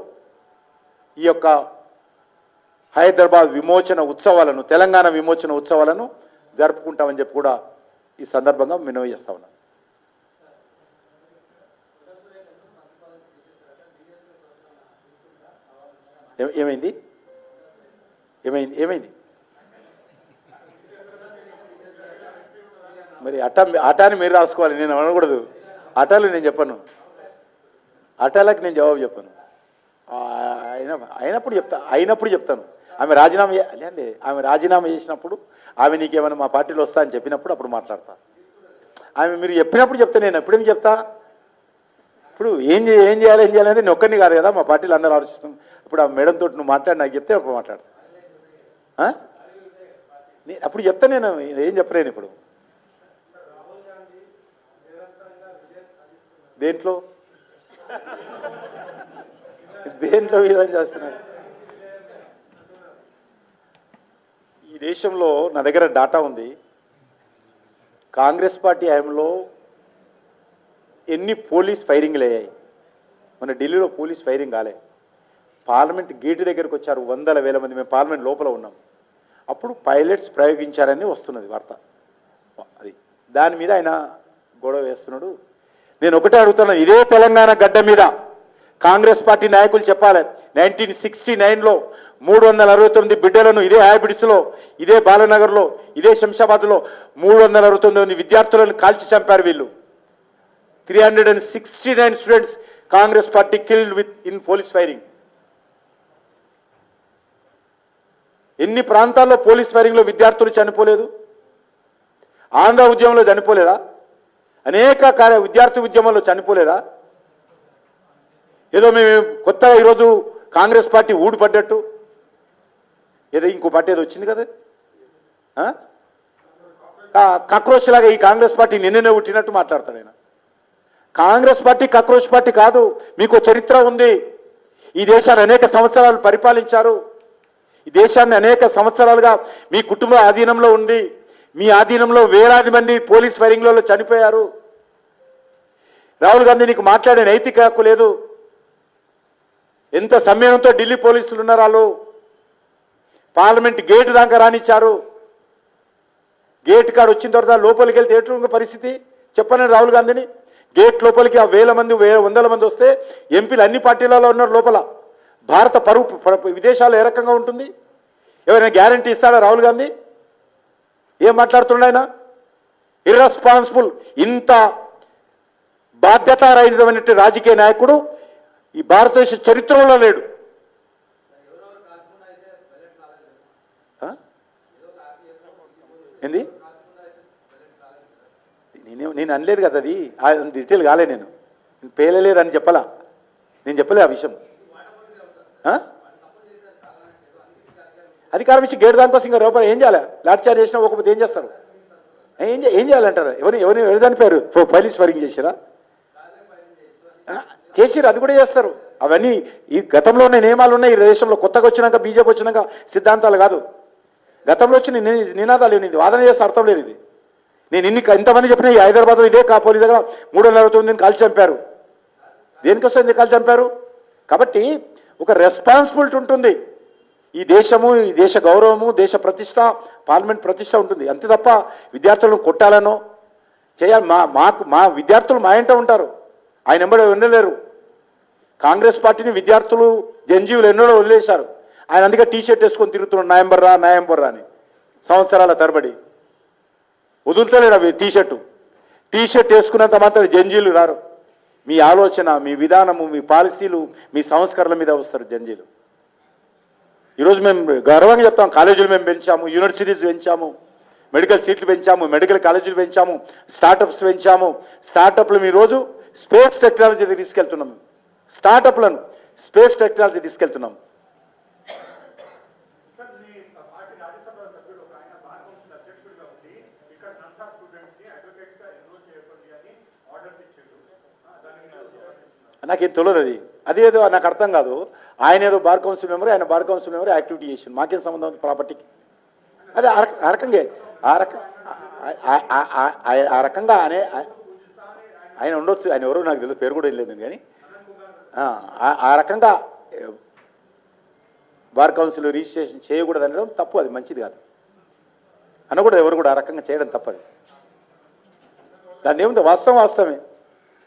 [SPEAKER 1] ఈ యొక్క హైదరాబాద్ విమోచన ఉత్సవాలను, తెలంగాణ విమోచన ఉత్సవాలను జరుపుకుంటామని చెప్పి కూడా ఈ సందర్భంగా మనవి చేస్తా ఉన్నాను. ఏమైంది ఏమైంది ఏమైంది మరి అటాని మీరు రాసుకోవాలి, నేను అనకూడదు. అటాలు నేను చెప్పను, అటాలకు నేను జవాబు చెప్పను. అయినప్పుడు చెప్తాను. ఆమె రాజీనామా లేదండి, ఆమె రాజీనామా చేసినప్పుడు ఆమె నీకేమైనా మా పార్టీలో వస్తా అని చెప్పినప్పుడు అప్పుడు మాట్లాడతా. ఆమె మీరు చెప్పినప్పుడు చెప్తా, నేను ఎప్పుడేమి చెప్తా. ఇప్పుడు ఏం చేయాలంటే నేను ఒక్కరిని కాదు కదా, మా పార్టీలో అందరూ ఆలోచిస్తాం. ఇప్పుడు ఆ మేడంతో నువ్వు మాట్లాడి నాకు చెప్తే అప్పుడు మాట్లాడతా. అప్పుడు చెప్తా, నేను ఏం చెప్పలేను ఇప్పుడు. దేంట్లో విధానం చేస్తున్నారు? ఈ దేశంలో నా దగ్గర డాటా ఉంది. కాంగ్రెస్ పార్టీ హయాంలో ఎన్ని పోలీస్ ఫైరింగ్లు అయ్యాయి. మన ఢిల్లీలో పోలీస్ ఫైరింగ్ కాలే. పార్లమెంట్ గేటు దగ్గరకు వచ్చారు వందల వేల మంది. మేము పార్లమెంట్ లోపల ఉన్నాం. అప్పుడు పైలట్స్ ప్రయోగించారని వస్తున్నది వార్త. అది దాని మీద ఆయన గొడవ వేస్తున్నాడు. నేను ఒకటే అడుగుతున్నాను, ఇదే తెలంగాణ గడ్డ మీద కాంగ్రెస్ పార్టీ నాయకులు చెప్పాలి. 1969లో 369 బిడ్డలను ఇదే హ్యాబిట్స్లో, ఇదే బాలనగర్లో, ఇదే శంషాబాద్లో 369 విద్యార్థులను కాల్చి చంపారు వీళ్ళు. 369 students Congress party killed with in police firing. ఎన్ని ప్రాంతాల్లో పోలీస్ ఫైరింగ్లో విద్యార్థులు చనిపోలేదు? ఆంధ్ర ఉద్యమంలో చనిపోలేదా? అనేక విద్యార్థి ఉద్యమంలో చనిపోలేదా? ఏదో మేము కొత్తగా ఈరోజు కాంగ్రెస్ పార్టీ ఊడిపడ్డట్టు ఏదో ఇంకో పార్టీ ఏదో వచ్చింది కదా, కాక్రోచ్ లాగా ఈ కాంగ్రెస్ పార్టీ నిన్ననే ఉట్టినట్టు మాట్లాడతాడు ఆయన. కాంగ్రెస్ పార్టీ కాక్రోచ్ పార్టీ కాదు, మీకు చరిత్ర ఉంది. ఈ దేశాన్ని అనేక సంవత్సరాలు పరిపాలించారు. ఈ దేశాన్ని అనేక సంవత్సరాలుగా మీ కుటుంబ ఆధీనంలో ఉంది. మీ ఆధీనంలో వేలాది మంది పోలీస్ ఫైరింగ్లలో చనిపోయారు. రాహుల్ గాంధీ నీకు మాట్లాడే నైతిక హక్కు లేదు. ఎంత సంయమనంతో ఢిల్లీ పోలీసులు ఉన్నారు. వాళ్ళు పార్లమెంట్ గేటు దాకా రానిచ్చారు. గేట్ కాడ వచ్చిన తర్వాత లోపలికి వెళ్తే ఎటువంటి పరిస్థితి చెప్పండి రాహుల్ గాంధీని. గేట్ లోపలికి ఆ వేల మంది వందల మంది వస్తే ఎంపీలు అన్ని పార్టీలలో ఉన్నారు లోపల. భారత పరువు విదేశాల్లో ఏ రకంగా ఉంటుంది? ఎవరైనా గ్యారంటీ ఇస్తాడా రాహుల్ గాంధీ? ఏం మాట్లాడుతున్నాడు ఆయన? ఇర్రెస్పాన్సిబుల్, ఇంత బాధ్యతారహితమైనటువంటి రాజకీయ నాయకుడు ఈ భారతదేశ చరిత్రలో లేడు. ఏంది? నేను అనలేదు కదా, అది డీటెయిల్ కాలే. నేను పేలలేదని చెప్పలా, నేను చెప్పలే ఆ విషయం. అధికారం ఇచ్చి గేటు దానికోసం ఇంకా రూపాయలు ఏం చేయాలి? లాఠీ చార్జ్ చేసినా ఒకపోతే ఏం చేస్తారు? ఏం చేయాలంటారు? ఎవరు చనిపోయారు? పోలీస్ ఫైరింగ్ చేసిరా? చేసిరు, అది కూడా చేస్తారు. అవన్నీ ఈ గతంలో ఉన్న నియమాలు ఉన్నాయి. ఈ దేశంలో కొత్తగా వచ్చినాక, బీజేపీ వచ్చినాక సిద్ధాంతాలు కాదు. గతంలో వచ్చిన నినాదాలు ఇది వాదన చేస్తే అర్థం లేదు. ఇది నేను ఇంతమంది చెప్పినా ఈ హైదరాబాద్లో ఇదే పోలీస్ దగ్గర 369 కాల్చి చంపారు. దేనికి వస్తుంది కాల్చి చంపారు? కాబట్టి ఒక రెస్పాన్సిబిలిటీ ఉంటుంది. ఈ దేశము, ఈ దేశ గౌరవము, దేశ ప్రతిష్ట, పార్లమెంట్ ప్రతిష్ట ఉంటుంది. అంతే తప్ప విద్యార్థులను కొట్టాలనో చేయాలి. మా విద్యార్థులు మా ఇంట ఉంటారు. ఆయన ఎంబడి ఉండలేరు. కాంగ్రెస్ పార్టీని విద్యార్థులు జంజీవులు ఎన్నడో వదిలేశారు. ఆయన అందుకే టీషర్ట్ వేసుకొని తిరుగుతున్నాడు, నాయంబర్ రా అని సంవత్సరాల తరబడి. వదులుతలేడు అవి టీషర్ట్ వేసుకున్నంత మాత్రం జంజీలు రారు. మీ ఆలోచన, మీ విధానము, మీ పాలసీలు, మీ సంస్కరణల మీద వస్తారు జంజీలు. ఈరోజు మేము గర్వంగా చెప్తాం, కాలేజీలు మేము పెంచాము, యూనివర్సిటీస్ పెంచాము, మెడికల్ సీట్లు పెంచాము, మెడికల్ కాలేజీలు పెంచాము, స్టార్టప్స్ పెంచాము. స్టార్టప్లు ఈరోజు స్పేస్ టెక్నాలజీ తీసుకెళ్తున్నాం. స్టార్టప్లను స్పేస్ టెక్నాలజీ తీసుకెళ్తున్నాం. నాకేం తెలియదు అదేదో నాకు అర్థం కాదు. ఆయన ఏదో బార్ కౌన్సిల్ మెంబర్, ఆయన బార్ కౌన్సిల్ మెంబర్ యాక్టివిటీ చేసిండు, మాకేం సంబంధం ఉంది ప్రాపర్టీకి? అదే ఆ రకంగా ఆ రకంగా ఆయన ఉండొచ్చు. ఆయన ఎవరో నాకు తెలియదు, పేరు కూడా వెళ్ళలేదు కానీ ఆ రకంగా బార్ కౌన్సిల్ రిజిస్ట్రేషన్ చేయకూడదు అనడం తప్పు, అది మంచిది కాదు అనకూడదు. ఎవరు కూడా ఆ రకంగా చేయడం తప్పది. దాన్ని ఏముంది, వాస్తవమే.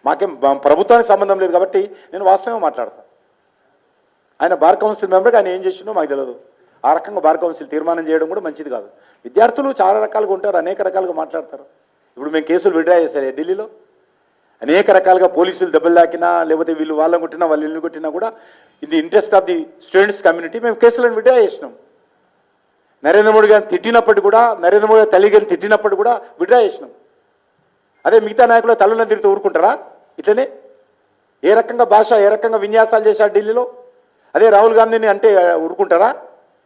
[SPEAKER 1] మాకేం ప్రభుత్వానికి సంబంధం లేదు కాబట్టి నేను వాస్తవమే మాట్లాడతాను. ఆయన బార్ కౌన్సిల్ మెంబర్గా ఆయన ఏం చేసిండో మాకు తెలియదు. ఆ రకంగా బార్ కౌన్సిల్ తీర్మానం చేయడం కూడా మంచిది కాదు. విద్యార్థులు చాలా రకాలుగా ఉంటారు, అనేక రకాలుగా మాట్లాడతారు. ఇప్పుడు మేము కేసులు విడ్రా చేశారు ఢిల్లీలో, అనేక రకాలుగా పోలీసులు దెబ్బలు తాకినా, లేకపోతే వీళ్ళు వాళ్ళని కొట్టినా, వాళ్ళు ఇల్లు కొట్టినా కూడా in the interest of the students community మేము కేసులను విడ్రా చేసినాం. నరేంద్ర మోడీ గారిని తిట్టినప్పుడు కూడా, నరేంద్ర మోడీ తల్లి గారిని తిట్టినప్పుడు కూడా విడ్రా చేసినాం. అదే మిగతా నాయకులు తల్లులను తిరిగితే ఊరుకుంటారా? ఇట్లనే ఏ రకంగా భాష, ఏ రకంగా విన్యాసాలు చేశాడు ఢిల్లీలో. అదే రాహుల్ గాంధీని అంటే ఊరుకుంటారా?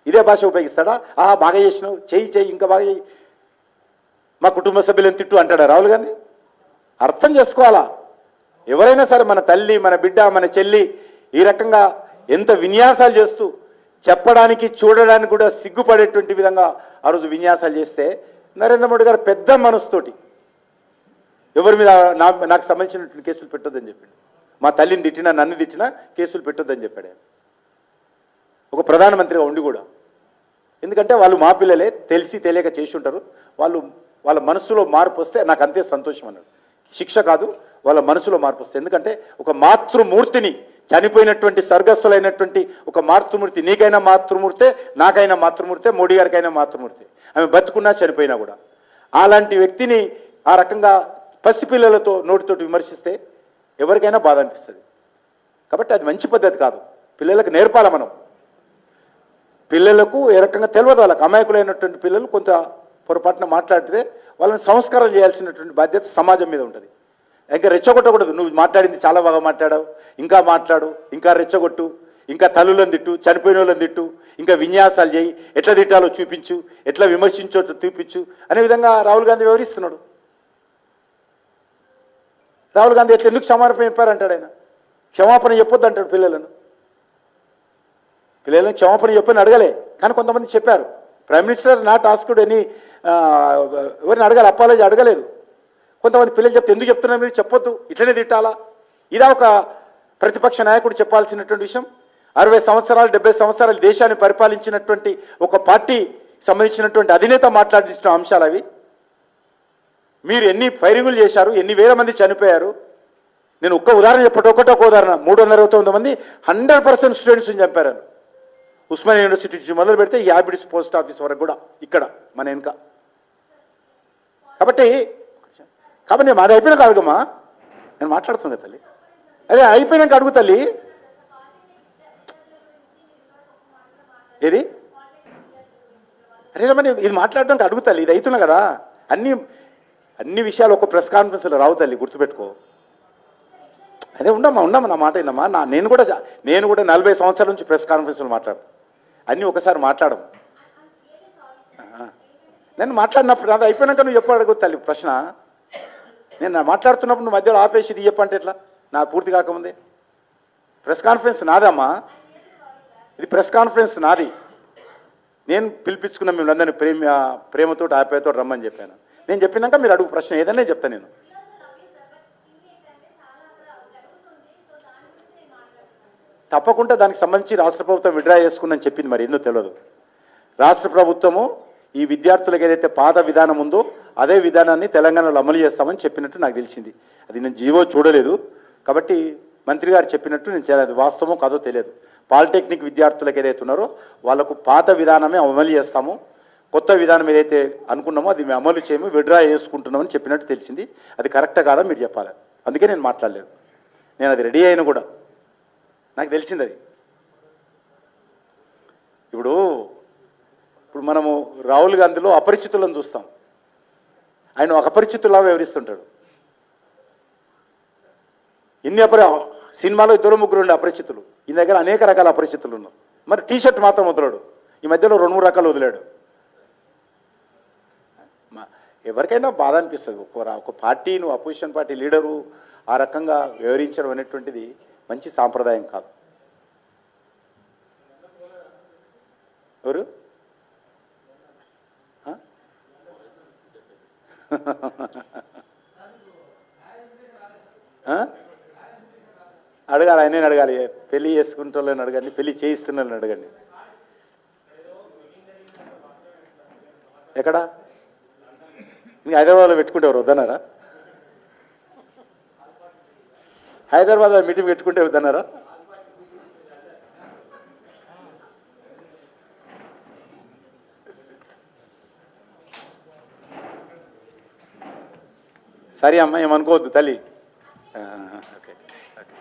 [SPEAKER 1] ఇదే భాష ఉపయోగిస్తాడా? బాగా చేసినావు, చెయ్యి ఇంకా బాగా చెయ్యి, మా కుటుంబ సభ్యులను తిట్టు అంటాడా రాహుల్ గాంధీ? అర్థం చేసుకోవాలా. ఎవరైనా సరే మన తల్లి, మన బిడ్డ, మన చెల్లి ఈ రకంగా ఎంత విన్యాసాలు చేస్తూ చెప్పడానికి, చూడడానికి కూడా సిగ్గుపడేటువంటి విధంగా ఆ రోజు విన్యాసాలు చేస్తే నరేంద్ర మోడీ గారు పెద్ద మనసుతోటి ఎవరి మీద నాకు సంబంధించినటువంటి కేసులు పెట్టొద్దని చెప్పాడు. మా తల్లిని తిట్టినా, నన్ను తిట్టినా కేసులు పెట్టొద్దని చెప్పాడు ఒక ప్రధానమంత్రిగా ఉండి కూడా. ఎందుకంటే వాళ్ళు మా పిల్లలే, తెలిసి తెలియక చేసి ఉంటారు. వాళ్ళ మనసులో మార్పు వస్తే నాకు అంతే సంతోషం అన్నాడు. శిక్ష కాదు, వాళ్ళ మనసులో మార్పు వస్తే. ఎందుకంటే ఒక మాతృమూర్తిని, చనిపోయినటువంటి స్వర్గస్థులైనటువంటి ఒక మాతృమూర్తి, నీకైనా మాతృమూర్తే, నాకైనా మాతృమూర్తే, మోడీ గారికైనా మాతృమూర్తి, ఆమె బతుకున్నా చనిపోయినా కూడా. అలాంటి వ్యక్తిని ఆ రకంగా పసిపిల్లలతో నోటితోటి విమర్శిస్తే ఎవరికైనా బాధ అనిపిస్తుంది. కాబట్టి అది మంచి పద్ధతి కాదు. పిల్లలకు నేర్పాల మనం. పిల్లలకు ఏ రకంగా తెలియదు, వాళ్ళకి అమాయకులైనటువంటి పిల్లలు కొంత పొరపాటున మాట్లాడితే వాళ్ళని సంస్కారం చేయాల్సినటువంటి బాధ్యత సమాజం మీద ఉంటుంది. ఇంకా రెచ్చగొట్టకూడదు. నువ్వు మాట్లాడింది చాలా బాగా మాట్లాడావు, ఇంకా మాట్లాడు, ఇంకా రెచ్చగొట్టు, ఇంకా తల్లులను తిట్టు, చనిపోయిన వాళ్ళని తిట్టు, ఇంకా విన్యాసాలు చేయి, ఎట్లా తిట్టాలో చూపించు, ఎట్లా విమర్శించో చూపించు అనే విధంగా రాహుల్ గాంధీ వివరిస్తున్నాడు. రాహుల్ గాంధీ ఎట్లా ఎందుకు క్షమాపణ చెప్పారంటాడు ఆయన. క్షమాపణ చెప్పొద్దు అంటాడు పిల్లలను క్షమాపణ చెప్పని అడగలే. కానీ కొంతమంది చెప్పారు. Prime minister not asked any, ఎవరిని అడగాలి, అపాలజీ అడగలేదు. కొంతమంది పిల్లలు చెప్తే ఎందుకు చెప్తున్నారు మీరు, చెప్పొద్దు, ఇట్లనే తిట్టాలా? ఇదా ఒక ప్రతిపక్ష నాయకుడు చెప్పాల్సినటువంటి విషయం? 60 సంవత్సరాలు 70 సంవత్సరాలు దేశాన్ని పరిపాలించినటువంటి ఒక పార్టీ సంబంధించినటువంటి అధినేత మాట్లాడించిన అంశాలు అవి. మీరు ఎన్ని ఫైరింగులు చేశారు, ఎన్ని వేల మంది చనిపోయారు. నేను ఒక్క ఉదాహరణ ఒకటే ఒక ఉదాహరణ. 369 మంది 100% స్టూడెంట్స్ని చంపారు. ఉస్మానియా యూనివర్సిటీ నుంచి మొదలు పెడితే ఈ యాబిడిస్ పోస్ట్ ఆఫీస్ వరకు కూడా ఇక్కడ మన వెనుక. కాబట్టి నేను మాది అయిపోయినాక అడుగమ్మా, నేను మాట్లాడుతుంది తల్లి. అదే అయిపోయినాక అడుగు తల్లి. ఏది అరే మరి ఇది మాట్లాడడానికి అడుగు తల్లి. ఇది అవుతున్నా కదా, అన్ని విషయాలు ఒక ప్రెస్ కాన్ఫరెన్స్లో రావు తల్లి, గుర్తుపెట్టుకో. అదే ఉండమ్మా నా మాట విన్నమ్మా. నేను కూడా 40 సంవత్సరాల నుంచి ప్రెస్ కాన్ఫరెన్స్లో మాట్లాడు, అన్నీ ఒకసారి మాట్లాడము. నేను మాట్లాడినప్పుడు అది అయిపోయినాక నువ్వు చెప్పు తల్లి ప్రశ్న. నేను మాట్లాడుతున్నప్పుడు నువ్వు మధ్యలో ఆపేసి ఇది చెప్పంటే ఎట్లా? నా పూర్తి కాకముందే. ప్రెస్ కాన్ఫరెన్స్ నాదమ్మా, ఇది ప్రెస్ కాన్ఫరెన్స్ నాది. నేను పిలిపించుకున్న మిమ్మల్ని అందరినీ ప్రేమతో ఆప్యాయతో రమ్మని చెప్పాను. నేను చెప్పినాక మీరు అడుగు ప్రశ్న ఏదైనా చెప్తాను నేను. తప్పకుండా దానికి సంబంధించి రాష్ట్ర ప్రభుత్వం విడ్రా చేసుకుందని చెప్పింది, మరి ఎందుకు తెలియదు. రాష్ట్ర ప్రభుత్వము ఈ విద్యార్థులకు ఏదైతే పాత విధానం ఉందో అదే విధానాన్ని తెలంగాణలో అమలు చేస్తామని చెప్పినట్టు నాకు తెలిసింది. అది నేను జీవో చూడలేదు, కాబట్టి మంత్రి గారు చెప్పినట్టు నేను అది వాస్తవమో కాదో తెలియదు. పాలిటెక్నిక్ విద్యార్థులకు ఏదైతే ఉన్నారో వాళ్ళకు పాత విధానమే అమలు చేస్తాము, కొత్త విధానం ఏదైతే అనుకున్నామో అది మేము అమలు చేయము, విడ్రా చేసుకుంటున్నామని చెప్పినట్టు తెలిసింది. అది కరెక్టా కాదా మీరు చెప్పాలి. అందుకే నేను మాట్లాడలేదు. నేను అది రెడీ అయినా కూడా నాకు తెలిసింది అది. ఇప్పుడు మనము రాహుల్ గాంధీలో అపరిచితులను చూస్తాం. ఆయన ఒక అపరిచితులా వివరిస్తుంటాడు. ఇన్ని సినిమాలో 2-3 ఉండే అపరిచితులు, ఈ దగ్గర అనేక రకాల అపరిచితులు ఉన్నారు. మరి టీషర్ట్ మాత్రం వదిలాడు. ఈ మధ్యలో 2-3 రకాలు వదిలాడు. ఎవరికైనా బాధ అనిపిస్తుంది. ఒక పార్టీ, నువ్వు అపోజిషన్ పార్టీ లీడరు ఆ రకంగా వివరించడం అనేటువంటిది మంచి సాంప్రదాయం కాదు. ఎవరు అడగాలి, ఆయనే అడగాలి. పెళ్లి చేసుకుంటోళ్ళని అడగండి, పెళ్లి చేయిస్తున్న అడగండి. ఎక్కడ మీకు హైదరాబాద్లో పెట్టుకుంటేవారు వద్దన్నారా? హైదరాబాద్లో మీటింగ్ పెట్టుకుంటే వద్దన్నారా? సరే అమ్మ, ఏమనుకోవద్దు తల్లి. Okay okay.